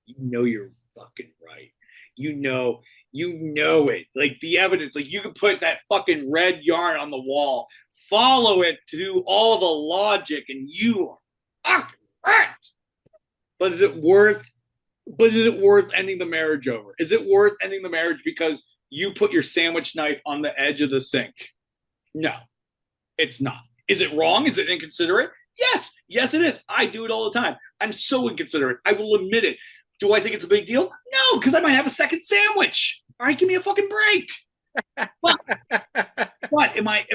Speaker 2: You know you're fucking right. You know it. Like the evidence, like you can put that fucking red yarn on the wall, follow it to all the logic, and you are fucking right. But is it worth ending the marriage over? Is it worth ending the marriage because you put your sandwich knife on the edge of the sink? No, it's not. Is it wrong? Is it inconsiderate? Yes. Yes, it is. I do it all the time. I'm so inconsiderate. I will admit it. Do I think it's a big deal? No, because I might have a second sandwich. All right, give me a fucking break. But, but am I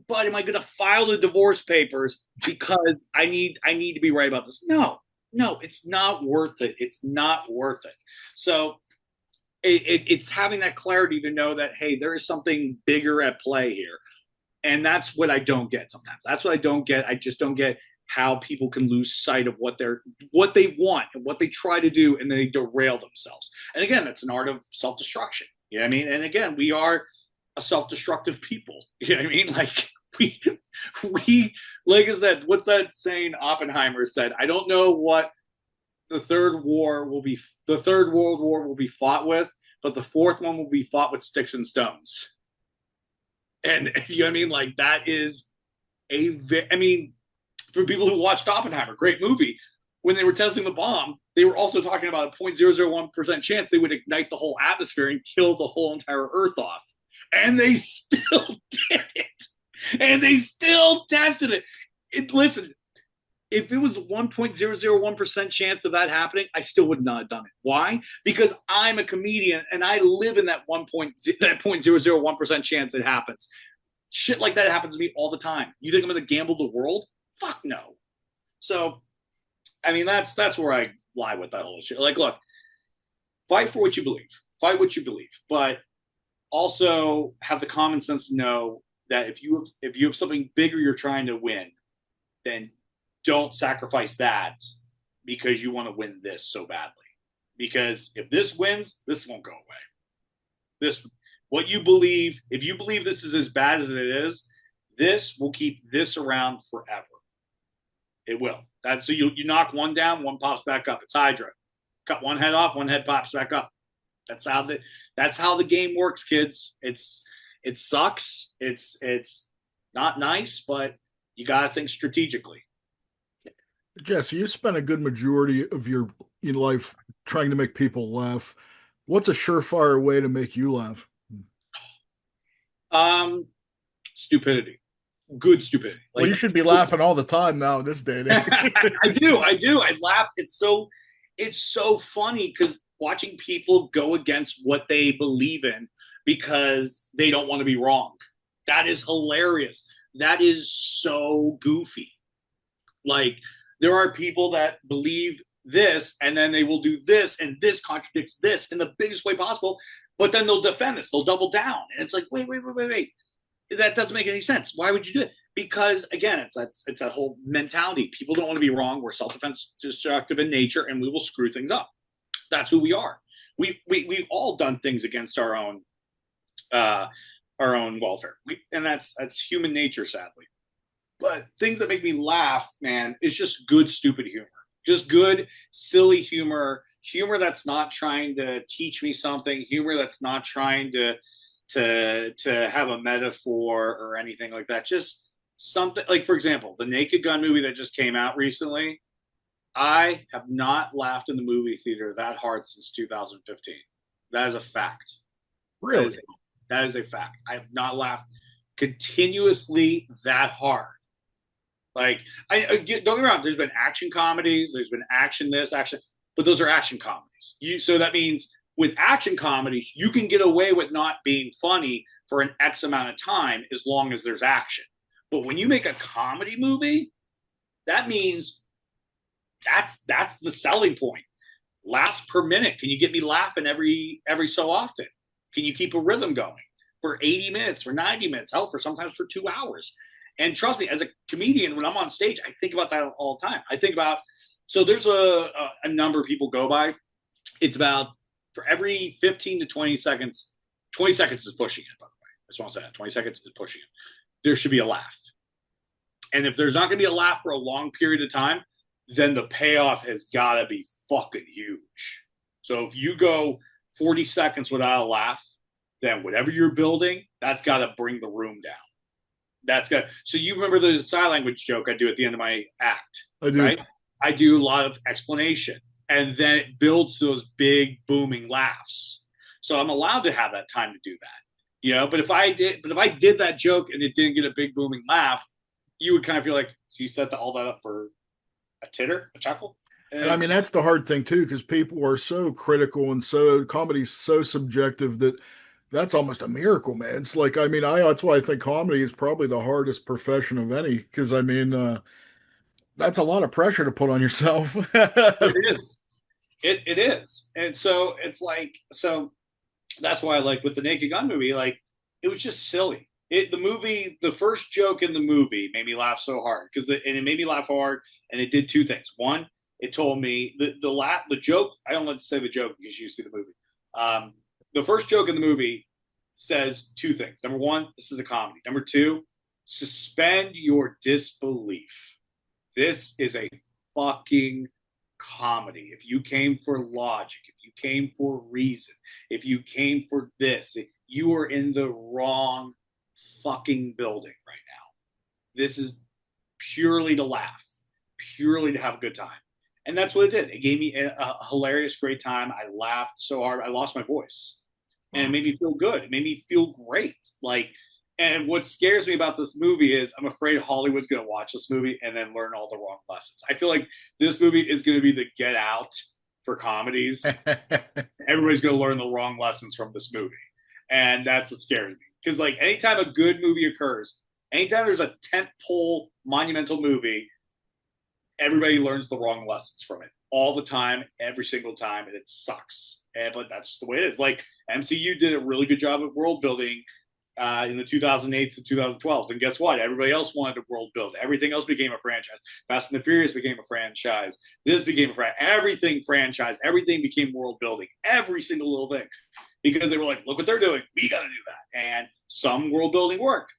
Speaker 2: going to file the divorce papers because I need to be right about this? No, no, it's not worth it. It's not worth it. So it's having that clarity to know that, hey, there is something bigger at play here. And that's what I don't get sometimes. That's what I don't get. I just don't get how people can lose sight of what they want and what they try to do, and they derail themselves. And again, that's an art of self-destruction. You know what I mean? And again, we are a self-destructive people. You know what I mean? Like we like I said, what's that saying Oppenheimer said? I don't know what the third world war will be fought with, but the fourth one will be fought with sticks and stones. And you know what I mean? Like that is I mean, for people who watched Oppenheimer, great movie. When they were testing the bomb, they were also talking about a 0.001% chance they would ignite the whole atmosphere and kill the whole entire Earth off. And they still did it. And they still tested it. Listen, if it was 1.001% chance of that happening, I still would not have done it. Why? Because I'm a comedian and I live in that 0.001% chance it happens. Shit like that happens to me all the time. You think I'm going to gamble the world? Fuck no. So, I mean, that's where I lie with that whole shit. Like, look, fight for what you believe. Fight what you believe, but also have the common sense to know that if you have something bigger you're trying to win, then don't sacrifice that because you want to win this so badly. Because if this wins, this won't go away. This, what you believe, if you believe this is as bad as it is, this will keep this around forever. It will. That's so you knock one down, one pops back up. It's Hydra. Cut one head off, one head pops back up. That's how the game works, kids. It sucks. It's not nice, but you got to think strategically.
Speaker 1: Jesse, you spent a good majority of your life trying to make people laugh. What's a surefire way to make you laugh?
Speaker 2: Um, Stupidity, good stupidity.
Speaker 1: Well,
Speaker 2: Like
Speaker 1: you should be laughing all the time now in this day and age.
Speaker 2: I do. I laugh. It's so funny because watching people go against what they believe in because they don't want to be wrong. That is hilarious. That is so goofy. Like there are people that believe this and then they will do this and this contradicts this in the biggest way possible, but then they'll defend this. They'll double down. And it's like, wait. That doesn't make any sense. Why would you do it? Because again, it's that whole mentality. People don't want to be wrong. We're self-defense destructive in nature, and we will screw things up. That's who we are. We've all done things against uh, our own welfare, and that's human nature, sadly. But things that make me laugh, man, is just good stupid humor, just good silly humor that's not trying to teach me something, humor that's not trying to have a metaphor or anything like that. Just something like, for example, the Naked Gun movie that just came out recently. I have not laughed in the movie theater that hard since 2015. That is a fact. That is
Speaker 1: Really?
Speaker 2: that is a fact. I have not laughed continuously that hard. Like I don't get me wrong. There's been action comedies. There's been action this action, but those are action comedies. So that means with action comedies, you can get away with not being funny for an X amount of time as long as there's action. But when you make a comedy movie, that means that's the selling point. Laughs per minute. Can you get me laughing every so often? Can you keep a rhythm going for 80 minutes, for 90 minutes, hell, for sometimes for 2 hours? And trust me, as a comedian, when I'm on stage, I think about that all the time. I think about so there's a number people go by. It's about for every 15 to 20 seconds, 20 seconds is pushing it, by the way. I just want to say that 20 seconds is pushing it. There should be a laugh. And if there's not going to be a laugh for a long period of time, then the payoff has got to be fucking huge. So if you go 40 seconds without a laugh, then whatever you're building, that's got to bring the room down. That's good. So you remember the sign language joke I do at the end of my act,
Speaker 1: I do.
Speaker 2: right? I do a lot of explanation, and then it builds those big booming laughs. So I'm allowed to have that time to do that, But if I did that joke and it didn't get a big booming laugh, you would kind of feel like so you set all that up for a titter, a chuckle.
Speaker 1: And I mean, that's the hard thing too, because people are so critical and so comedy's so subjective that that's almost a miracle, man. It's like, I mean, that's why I think comedy is probably the hardest profession of any, because I mean, that's a lot of pressure to put on yourself.
Speaker 2: It is. It is. And so it's like that's why like with the Naked Gun movie, like it was just silly. The first joke in the movie made me laugh so hard and it made me laugh hard, and it did two things. One, it told me the joke. I don't like to say the joke because you see the movie. The first joke in the movie says two things. Number one, this is a comedy. Number two, suspend your disbelief. This is a fucking comedy. If you came for logic, if you came for reason, if you came for this, you are in the wrong fucking building right now. This is purely to laugh, purely to have a good time. And that's what it did. It gave me a hilarious, great time. I laughed so hard. I lost my voice. And it made me feel good. It made me feel great. And what scares me about this movie is I'm afraid Hollywood's going to watch this movie and then learn all the wrong lessons. I feel like this movie is going to be the Get Out for comedies. Everybody's going to learn the wrong lessons from this movie. And that's what scares me. Because, like, anytime a good movie occurs, anytime there's a tentpole monumental movie, everybody learns the wrong lessons from it all the time, every single time, and it sucks. But that's just the way it is. Like, MCU did a really good job of world building in the 2008s and 2012s. And guess what? Everybody else wanted to world build. Everything else became a franchise. Fast and the Furious became a franchise. This became a franchise. Everything franchised. Everything became world building. Every single little thing. Because they were like, look what they're doing. We got to do that. And some world building worked.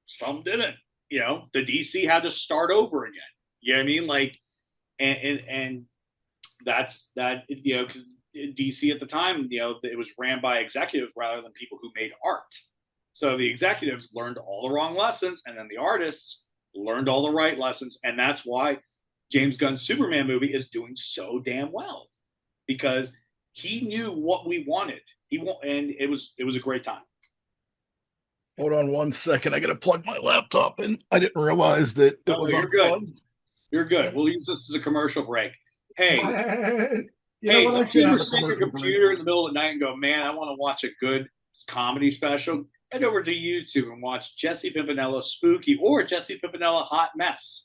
Speaker 2: Some didn't. The DC had to start over again. You know what I mean? Like, and that's that, because DC at the time, it was ran by executives rather than people who made art. So the executives learned all the wrong lessons, and then the artists learned all the right lessons. And that's why James Gunn's Superman movie is doing so damn well, because He knew what we wanted. And it was a great time.
Speaker 1: Hold on 1 second. I got to plug my laptop in. I didn't realize that it
Speaker 2: No,
Speaker 1: was
Speaker 2: you're good.
Speaker 1: unplugged.
Speaker 2: You're good. We'll use this as a commercial break. Hey,
Speaker 1: You know
Speaker 2: hey,
Speaker 1: what? I
Speaker 2: don't
Speaker 1: should
Speaker 2: you ever
Speaker 1: have a
Speaker 2: sit at your
Speaker 1: commercial break.
Speaker 2: computer in the middle of the night and go, man, I want to watch a good comedy special? Head over to YouTube and watch Jesse Pimpinella Spooky or Jesse Pimpinella Hot Mess.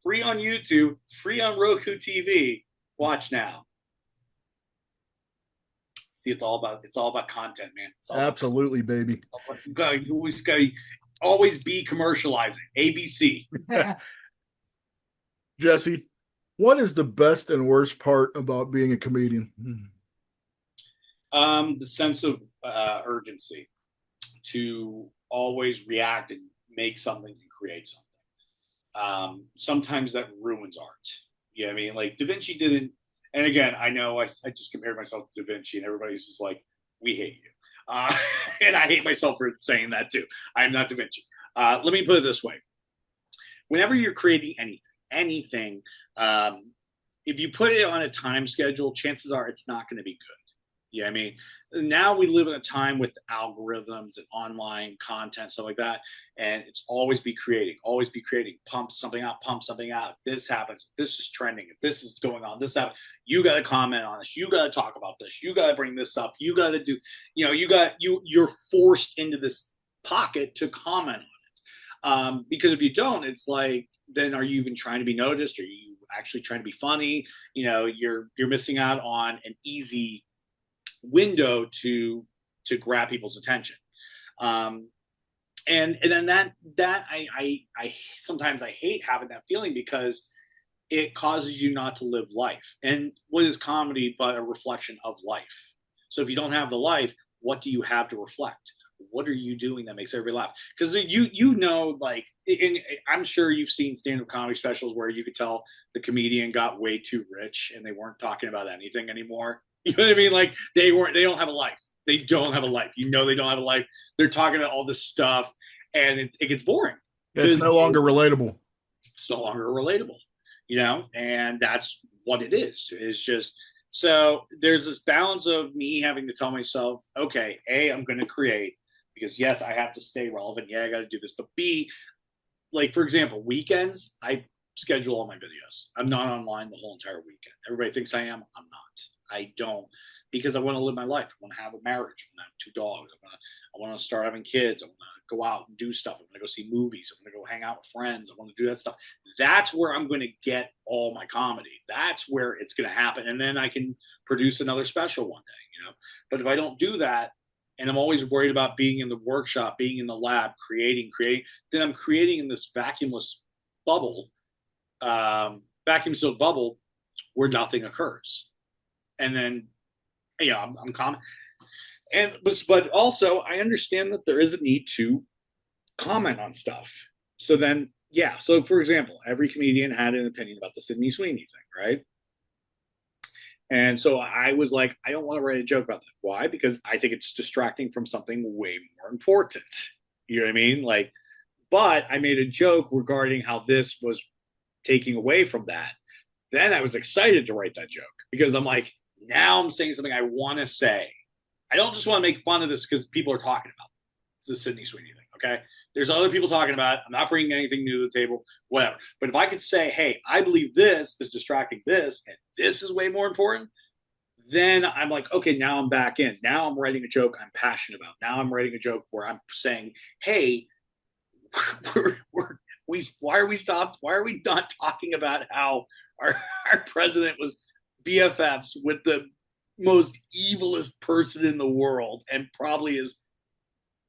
Speaker 2: Free on YouTube, free on Roku TV. Watch now. See, it's all about content, man. It's all about
Speaker 1: Absolutely, baby.
Speaker 2: you always be commercializing. ABC.
Speaker 1: Jesse, what is the best and worst part about being a comedian?
Speaker 2: The sense of urgency to always react and make something and create something. Sometimes that ruins art. You know what I mean? Like Da Vinci didn't, and again, I know I just compared myself to Da Vinci, and everybody's just like, we hate you. And I hate myself for saying that too. I'm not Da Vinci. Let me put it this way. Whenever you're creating anything, if you put it on a time schedule, chances are it's not going to be good. Yeah, I mean, now we live in a time with algorithms and online content, stuff like that, and it's always be creating, pump something out, pump something out. This happens, this is trending, if this is going on, this happens. You got to comment on this. You got to talk about this. You got to bring this up. You got to do, you're forced into this pocket to comment on it. Because if you don't, it's like, then are you even trying to be noticed? Are you actually trying to be funny? You're missing out on an easy window to grab people's attention. And then that I sometimes I hate having that feeling because it causes you not to live life. And what is comedy but a reflection of life? So if you don't have the life, what do you have to reflect? What are you doing that makes everybody laugh? Because like, and I'm sure you've seen stand-up comedy specials where you could tell the comedian got way too rich and they weren't talking about anything anymore. You know what I mean? Like they don't have a life. They don't have a life. They don't have a life. They're talking about all this stuff, and it gets boring
Speaker 1: It's
Speaker 2: because
Speaker 1: no longer relatable.
Speaker 2: it's no longer relatable. And that's what it is. It's just so there's this balance of me having to tell myself, okay, A, I'm going to create because yes, I have to stay relevant. Yeah, I got to do this, but B, like for example, weekends, I schedule all my videos. I'm not online the whole entire weekend. Everybody thinks I am. I'm not. I don't because I want to live my life. I want to have a marriage. I want to have 2 dogs. I want to start having kids. I want to go out and do stuff. I want to go see movies. I want to go hang out with friends. I want to do that stuff. That's where I'm going to get all my comedy. That's where it's going to happen. And then I can produce another special one day. But if I don't do that, and I'm always worried about being in the workshop, being in the lab, creating, then I'm creating in this vacuumless bubble, vacuum sealed bubble where nothing occurs. And then, I'm common. But also I understand that there is a need to comment on stuff. So then, yeah. So for example, every comedian had an opinion about the Sydney Sweeney thing, right? And so I was like, I don't want to write a joke about that. Why? Because I think it's distracting from something way more important. You know what I mean? Like, but I made a joke regarding how this was taking away from that. Then I was excited to write that joke because I'm like, now I'm saying something I want to say. I don't just want to make fun of this because people are talking about it. It's the Sydney Sweeney thing. Okay. There's other people talking about it. I'm not bringing anything new to the table, whatever. But if I could say, hey, I believe this is distracting this, and this is way more important, then I'm like, okay, now I'm back in. Now I'm writing a joke I'm passionate about. Now I'm writing a joke where I'm saying, hey, why are we stopped? Why are we not talking about how our president was BFFs with the most evilest person in the world and probably is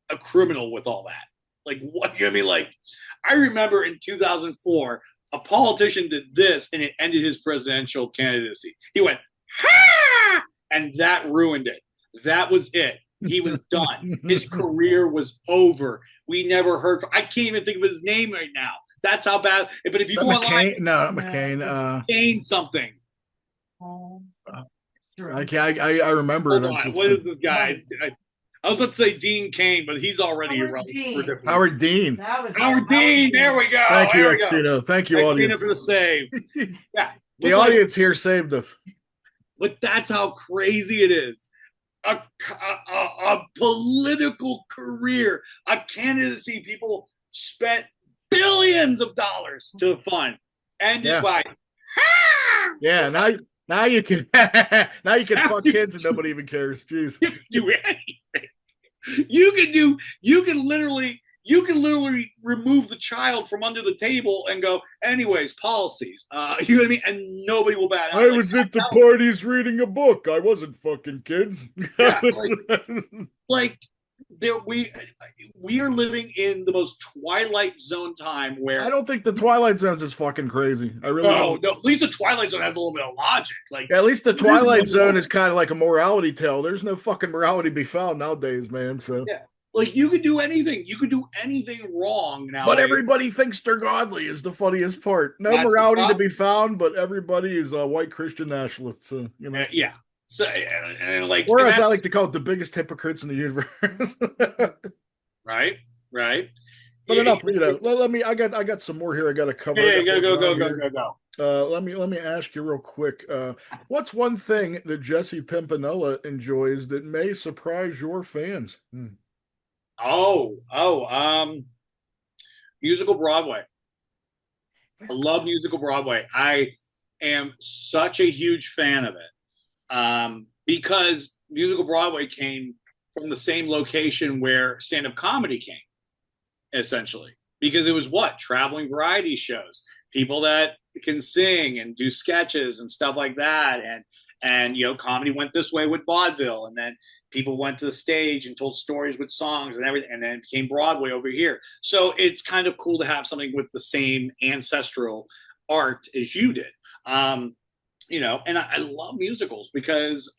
Speaker 2: a criminal with all that? Like, what? You know what I mean? Like, I remember in 2004, a politician did this and it ended his presidential candidacy. He went, ha! And that ruined it. That was it. He was done. His career was over. We never heard from, I can't even think of his name right now. That's how bad. But if you go online,
Speaker 1: no, not McCain.
Speaker 2: McCain something.
Speaker 1: I remember
Speaker 2: Hold
Speaker 1: it.
Speaker 2: on. What is this guy? I was about to say Dean Kane, but he's already irrelevant.
Speaker 1: Howard Dean.
Speaker 2: Howard Dean. There we go.
Speaker 1: Thank you,
Speaker 2: there
Speaker 1: Xtino. Thank you,
Speaker 2: Xtino
Speaker 1: audience.
Speaker 2: for the save. Yeah.
Speaker 1: The audience here saved us.
Speaker 2: but that's how crazy it is. A political career, a candidacy people spent billions of dollars to fund, ended
Speaker 1: Yeah.
Speaker 2: by
Speaker 1: Yeah, now you can now you can fuck kids and nobody even cares. Jeez.
Speaker 2: you can do anything. You can literally remove the child from under the table and go, anyways, policies. You know what I mean? And nobody will bat
Speaker 1: I
Speaker 2: out. Like,
Speaker 1: was at the parties reading a book. I wasn't fucking kids.
Speaker 2: yeah, like there we are living in the most Twilight Zone time
Speaker 1: I
Speaker 2: where
Speaker 1: don't think the Twilight Zone's is fucking crazy. I really
Speaker 2: no,
Speaker 1: don't.
Speaker 2: no, at least the Twilight Zone has a little bit of logic. Like,
Speaker 1: Yeah, at least the
Speaker 2: there's
Speaker 1: Twilight Zone
Speaker 2: no,
Speaker 1: is kind of like a morality tale. There's no fucking morality to be found nowadays, man. So,
Speaker 2: yeah, like you could do anything. You could do anything wrong
Speaker 1: but
Speaker 2: nowadays.
Speaker 1: everybody thinks they're godly is the funniest part. No
Speaker 2: That's the
Speaker 1: morality to
Speaker 2: problem.
Speaker 1: be found, but everybody is a white Christian nationalist. So,
Speaker 2: Yeah. So and
Speaker 1: Whereas I
Speaker 2: that's
Speaker 1: like to call it the biggest hypocrites in the universe.
Speaker 2: right, right.
Speaker 1: But
Speaker 2: Yeah,
Speaker 1: enough, let me. I got some more here. I got to cover. I
Speaker 2: yeah,
Speaker 1: got
Speaker 2: go,
Speaker 1: more
Speaker 2: go, go,
Speaker 1: ground
Speaker 2: go,
Speaker 1: here.
Speaker 2: go, go.
Speaker 1: Let me ask you real quick. What's one thing that Jesse Pimpinella enjoys that may surprise your fans?
Speaker 2: Musical Broadway. I love musical Broadway. I am such a huge fan of it because musical Broadway came from the same location where stand-up comedy came, essentially. Because it was what traveling variety shows, people that can sing and do sketches and stuff like that, and comedy went this way with vaudeville, and then people went to the stage and told stories with songs and everything, and then it became Broadway over here. So it's kind of cool to have something with the same ancestral art as you did. And I love musicals because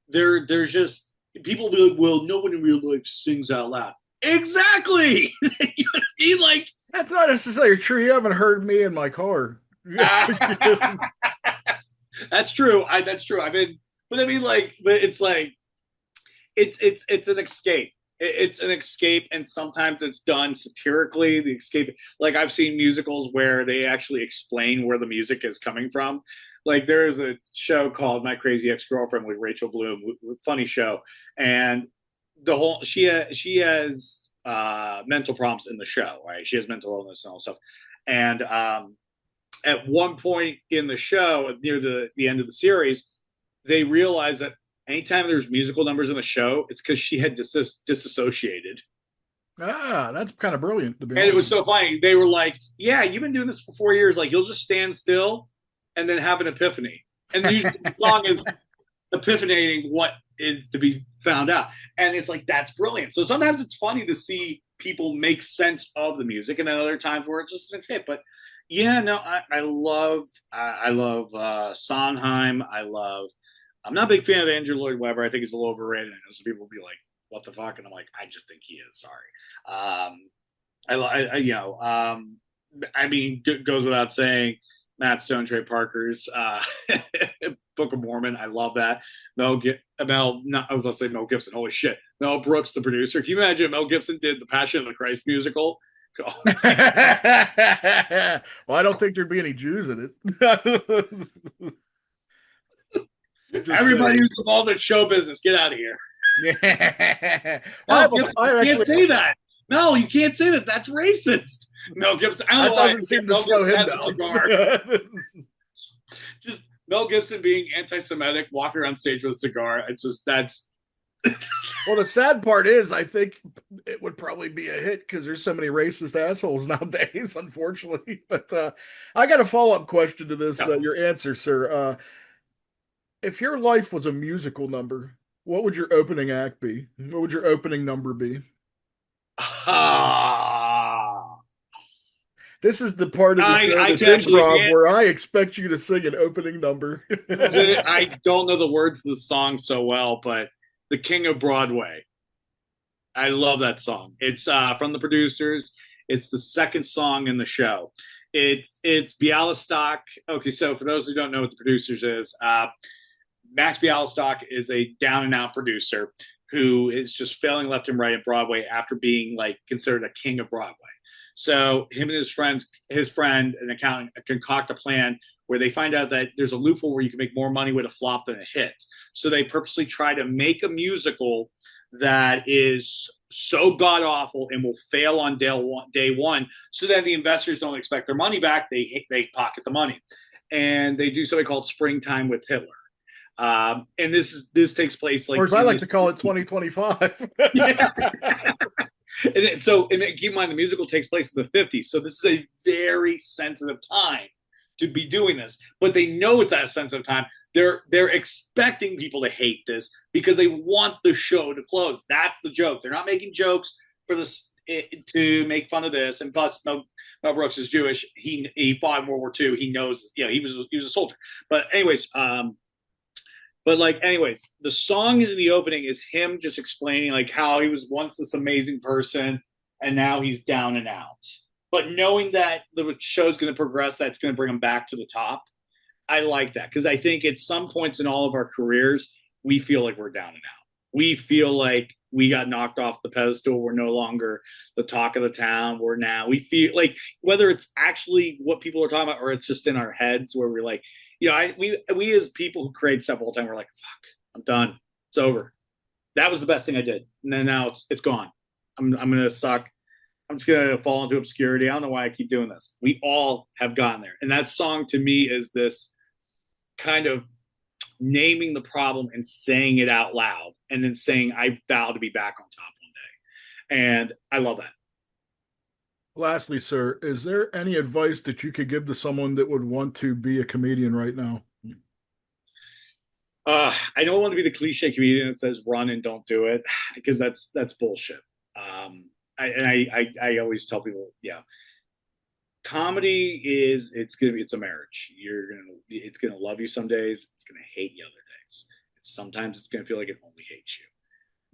Speaker 2: they're just people will be like, well, no one in real life sings out loud. Exactly. You know what I mean? Like
Speaker 1: That's not necessarily true. You haven't heard me in my car.
Speaker 2: that's true. That's true. But I mean, but it's like it's an escape. It's an escape, and sometimes it's done satirically. The escape, like I've seen musicals where they actually explain where the music is coming from. Like there is a show called My Crazy Ex-Girlfriend with Rachel Bloom, funny show, and she has mental problems in the show, right? She has mental illness and all stuff, and at one point in the show, near the end of the series, they realize that anytime there's musical numbers in the show, it's because she had disassociated.
Speaker 1: That's kind of brilliant, to be
Speaker 2: And it
Speaker 1: honest.
Speaker 2: was so funny. They were like, "Yeah, you've been doing this for 4 years. Like, you'll just stand still and then have an epiphany." And usually the song is epiphanating what is to be found out. And it's like, that's brilliant. So sometimes it's funny to see people make sense of the music, and then other times where it's just an escape. But yeah, no, I love Sondheim. I'm not a big fan of Andrew Lloyd Webber. I think he's a little overrated. I know some people will be like, "What the fuck?" And I'm like, I just think he is. Sorry. I mean, goes without saying, Matt Stone, Trey Parker's Book of Mormon. I love that. I was going to say Mel Gibson. Holy shit. Mel Brooks, the producer. Can you imagine Mel Gibson did the Passion of the Christ musical? Oh,
Speaker 1: Well, I don't think there'd be any Jews in it. Just
Speaker 2: everybody
Speaker 1: saying.
Speaker 2: who's involved in show business, get out of here.
Speaker 1: Yeah.
Speaker 2: Mel
Speaker 1: Well,
Speaker 2: Gibson,
Speaker 1: I
Speaker 2: you
Speaker 1: actually
Speaker 2: can't say that. No, you can't say that. That's racist. Mel Gibson. I don't
Speaker 1: that
Speaker 2: know why.
Speaker 1: doesn't seem to
Speaker 2: Mel
Speaker 1: slow
Speaker 2: Gibson
Speaker 1: him
Speaker 2: has a cigar.
Speaker 1: down.
Speaker 2: Just Mel Gibson being anti-Semitic, walking around stage with a cigar. It's just that's
Speaker 1: Well, the sad part is, I think it would probably be a hit because there's so many racist assholes nowadays, unfortunately. But I got a follow-up question to this,
Speaker 2: no.
Speaker 1: your answer, sir. If your life was a musical number, what would your opening act be? What would your opening number be?
Speaker 2: Ah.
Speaker 1: This is the part of the show
Speaker 2: I
Speaker 1: that's
Speaker 2: can actually
Speaker 1: improv
Speaker 2: can't.
Speaker 1: where I expect you to sing an opening number.
Speaker 2: I don't know the words of the song so well, but "The King of Broadway." I love that song. It's from the producers. It's the second song in the show. It's Bialystok. Okay, so for those who don't know what the producers is, Max Bialystok is a down and out producer who is just failing left and right at Broadway after being like considered a king of Broadway. So him and his friend, an accountant, concoct a plan where they find out that there's a loophole where you can make more money with a flop than a hit. So they purposely try to make a musical that is so god awful and will fail on day one. So then the investors don't expect their money back. They pocket the money, and they do something called Springtime with Hitler. And this takes place
Speaker 1: Or
Speaker 2: like
Speaker 1: as I like to call it, 2025.
Speaker 2: yeah. And keep in mind the musical takes place in the 50s, so this is a very sensitive time to be doing this, but they know it's that sensitive time. They're expecting people to hate this because they want the show to close. That's the joke. They're not making jokes for this to make fun of this. And plus, Mel Brooks is Jewish. He fought in World War II. He knows. He was a soldier. But anyways, the song in the opening is him just explaining like how he was once this amazing person and now he's down and out. But knowing that the show's going to progress, that's going to bring him back to the top. I like that because I think at some points in all of our careers, we feel like we're down and out. We feel like we got knocked off the pedestal. We're no longer the talk of the town. We feel like whether it's actually what people are talking about or it's just in our heads where we're like, we as people who create stuff all the time, we're like, fuck, I'm done. It's over. That was the best thing I did. And then now it's gone. I'm going to suck. I'm just going to fall into obscurity. I don't know why I keep doing this. We all have gotten there. And that song to me is this kind of naming the problem and saying it out loud and then saying, I vow to be back on top one day. And I love that.
Speaker 1: Lastly, sir, is there any advice that you could give to someone that would want to be a comedian right now?
Speaker 2: I don't want to be the cliche comedian that says run and don't do it because that's bullshit. I always tell people, comedy it's a marriage. It's gonna love you some days, it's gonna hate you other days. Sometimes it's gonna feel like it only hates you.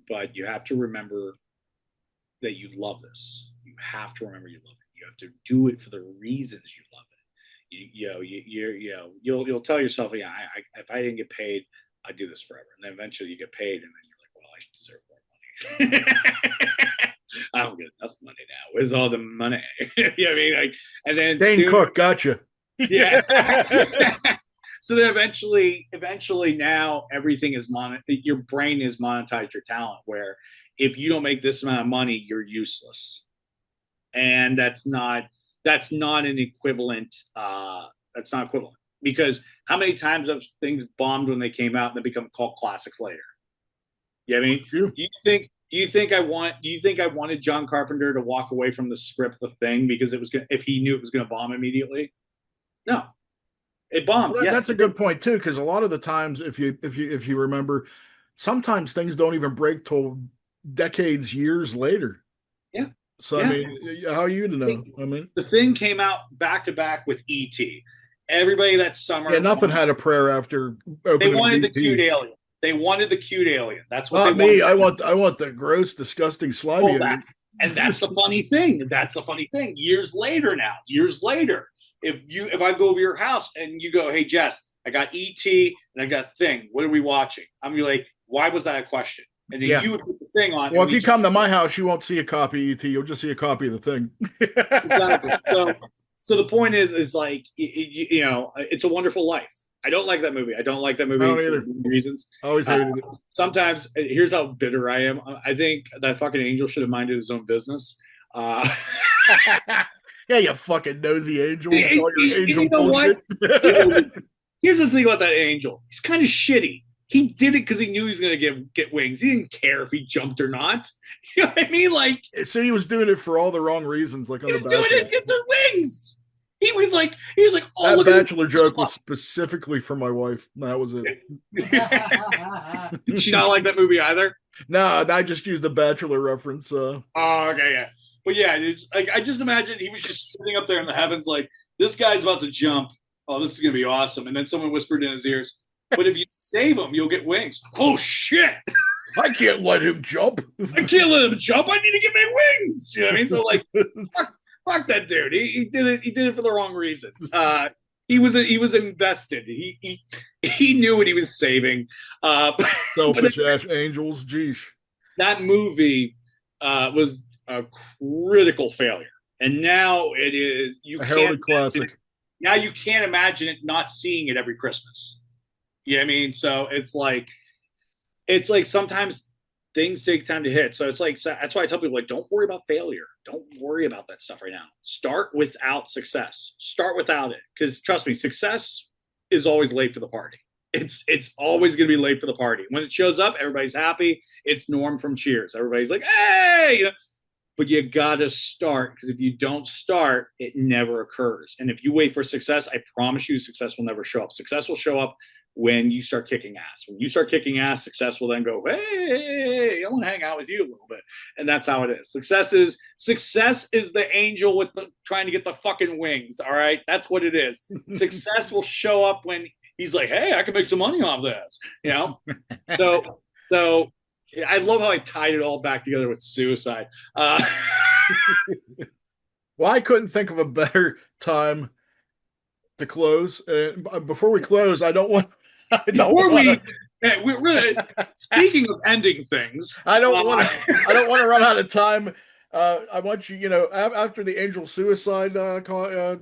Speaker 2: But you have to remember that you love this. You have to remember you love it. You have to do it for the reasons you love it. You'll tell yourself, if I didn't get paid, I'd do this forever. And then eventually you get paid, and then you're like, well, I deserve more money. I don't get enough money now. Where's all the money? You know what I mean? Like, and then
Speaker 1: Dane Cook, gotcha.
Speaker 2: Yeah. So then eventually now everything is your brain is monetized your talent, where if you don't make this amount of money, you're useless. And that's not an equivalent. That's not equivalent because how many times have things bombed when they came out and they become cult classics later? You know what I mean?
Speaker 1: Yeah.
Speaker 2: Do you think I wanted John Carpenter to walk away from the script of the Thing because if he knew it was going to bomb immediately? No, it bombed.
Speaker 1: Well,
Speaker 2: yes,
Speaker 1: that's a good point too, because a lot of the times, if you remember, sometimes things don't even break till decades, years later.
Speaker 2: Yeah.
Speaker 1: So
Speaker 2: yeah.
Speaker 1: I mean, how are you to know? I mean,
Speaker 2: the Thing came out back to back with E.T. Everybody that summer,
Speaker 1: yeah, nothing had a prayer after
Speaker 2: they
Speaker 1: opening.
Speaker 2: wanted the cute alien. They wanted the cute alien. That's what
Speaker 1: Not
Speaker 2: they
Speaker 1: me.
Speaker 2: wanted.
Speaker 1: I want the gross, disgusting, slimy.
Speaker 2: And that's the funny thing. That's the funny thing. Years later, if I go over your house and you go, hey Jess, I got E.T. and I got Thing. What are we watching? I'm gonna be like, why was that a question? And then you would put the Thing on.
Speaker 1: Well, if you come to my house, you won't see a copy of E.T. You'll just see a copy of the Thing.
Speaker 2: Exactly. So the point is like, it's a Wonderful Life. I don't like that movie. I don't
Speaker 1: either.
Speaker 2: For reasons.
Speaker 1: I always hated it.
Speaker 2: Sometimes, here's how bitter I am. I think that fucking angel should have minded his own business.
Speaker 1: Yeah, you fucking nosy angel. All your angel
Speaker 2: you know
Speaker 1: bullshit.
Speaker 2: Here's the thing about that angel. He's kind of shitty. He did it because he knew he was going to get wings. He didn't care if he jumped or not. You know what I mean? Like,
Speaker 1: so he was doing it for all the wrong reasons. Like on
Speaker 2: he was
Speaker 1: the
Speaker 2: doing it to get the wings. He was like,
Speaker 1: oh, that Bachelor joke was specifically for my wife. That was it.
Speaker 2: Did she not like that movie either?
Speaker 1: No, I just used the Bachelor reference.
Speaker 2: Oh, okay, yeah. But yeah, I just imagine he was just sitting up there in the heavens like, this guy's about to jump. Oh, this is going to be awesome. And then someone whispered in his ears, but if you save him, you'll get wings. Oh, shit.
Speaker 1: I can't let him jump.
Speaker 2: I can't let him jump. I need to get my wings. You know what I mean? So like, fuck that dude. He did it for the wrong reasons. He was invested. He knew what he was saving.
Speaker 1: Selfish ass angels, geesh.
Speaker 2: That movie was a critical failure. And now it is, you
Speaker 1: A
Speaker 2: can't
Speaker 1: heralded
Speaker 2: imagine
Speaker 1: classic.
Speaker 2: it. Now you can't imagine it not seeing it every Christmas. You know what I mean? So it's like sometimes things take time to hit. So it's like, so that's why I tell people, like, don't worry about failure. Don't worry about that stuff right now. Start without success. Start without it. Because trust me, success is always late for the party. It's always going to be late for the party. When it shows up, everybody's happy. It's Norm from Cheers. Everybody's like, hey, you know, but you got to start, because if you don't start, it never occurs. And if you wait for success, I promise you, success will never show up. Success will show up when you start kicking ass. When you start kicking ass, success will then go, hey, I want to hang out with you a little bit. And that's how it is. Success is the angel with the trying to get the fucking wings. All right. That's what it is. Success will show up when he's like, hey, I can make some money off this. You know? So I love how I tied it all back together with suicide.
Speaker 1: Well, I couldn't think of a better time to close. Before we close, I don't want. I don't
Speaker 2: Before
Speaker 1: want
Speaker 2: we're really speaking of ending things.
Speaker 1: I don't want to. I don't want to run out of time. I want you, after the angel suicide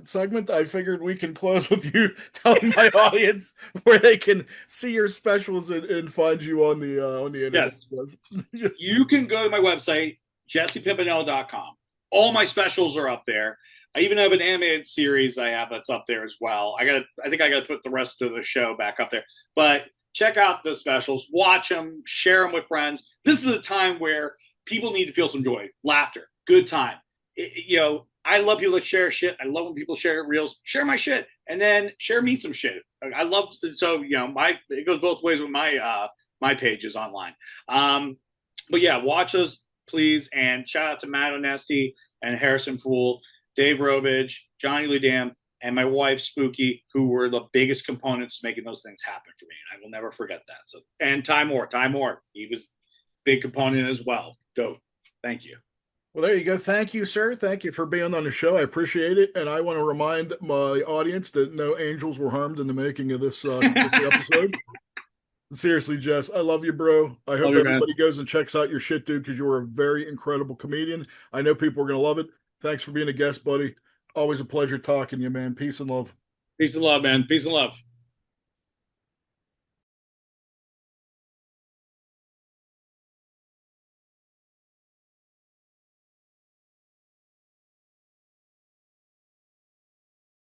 Speaker 1: segment, I figured we can close with you telling my audience where they can see your specials and find you on the internet.
Speaker 2: Yes, you can go to my website, jessepimpinella.com. All my specials are up there. I even have an animated series I have that's up there as well. I think I got to put the rest of the show back up there. But check out the specials, watch them, share them with friends. This is a time where people need to feel some joy, laughter, good time. I love people that share shit. I love when people share reels. Share my shit, and then share me some shit. I love, so it goes both ways with my pages online. But yeah, watch those please, and shout out to Matt Onesti and Harrison Poole, Dave Robage, Johnny Lee Dam, and my wife Spooky, who were the biggest components making those things happen for me. And I will never forget that. So, and Ty Moore, he was a big component as well. Dope. Thank you.
Speaker 1: Well, there you go. Thank you, sir. Thank you for being on the show. I appreciate it, and I want to remind my audience that no angels were harmed in the making of this episode. Seriously, Jess, I love you, bro. I hope
Speaker 2: Love you, man.
Speaker 1: everybody goes and checks out your shit, dude, because you're a very incredible comedian. I know people are going to love it. Thanks for being a guest, buddy. Always a pleasure talking to you, man. Peace and love.
Speaker 2: Peace and love, man. Peace and love.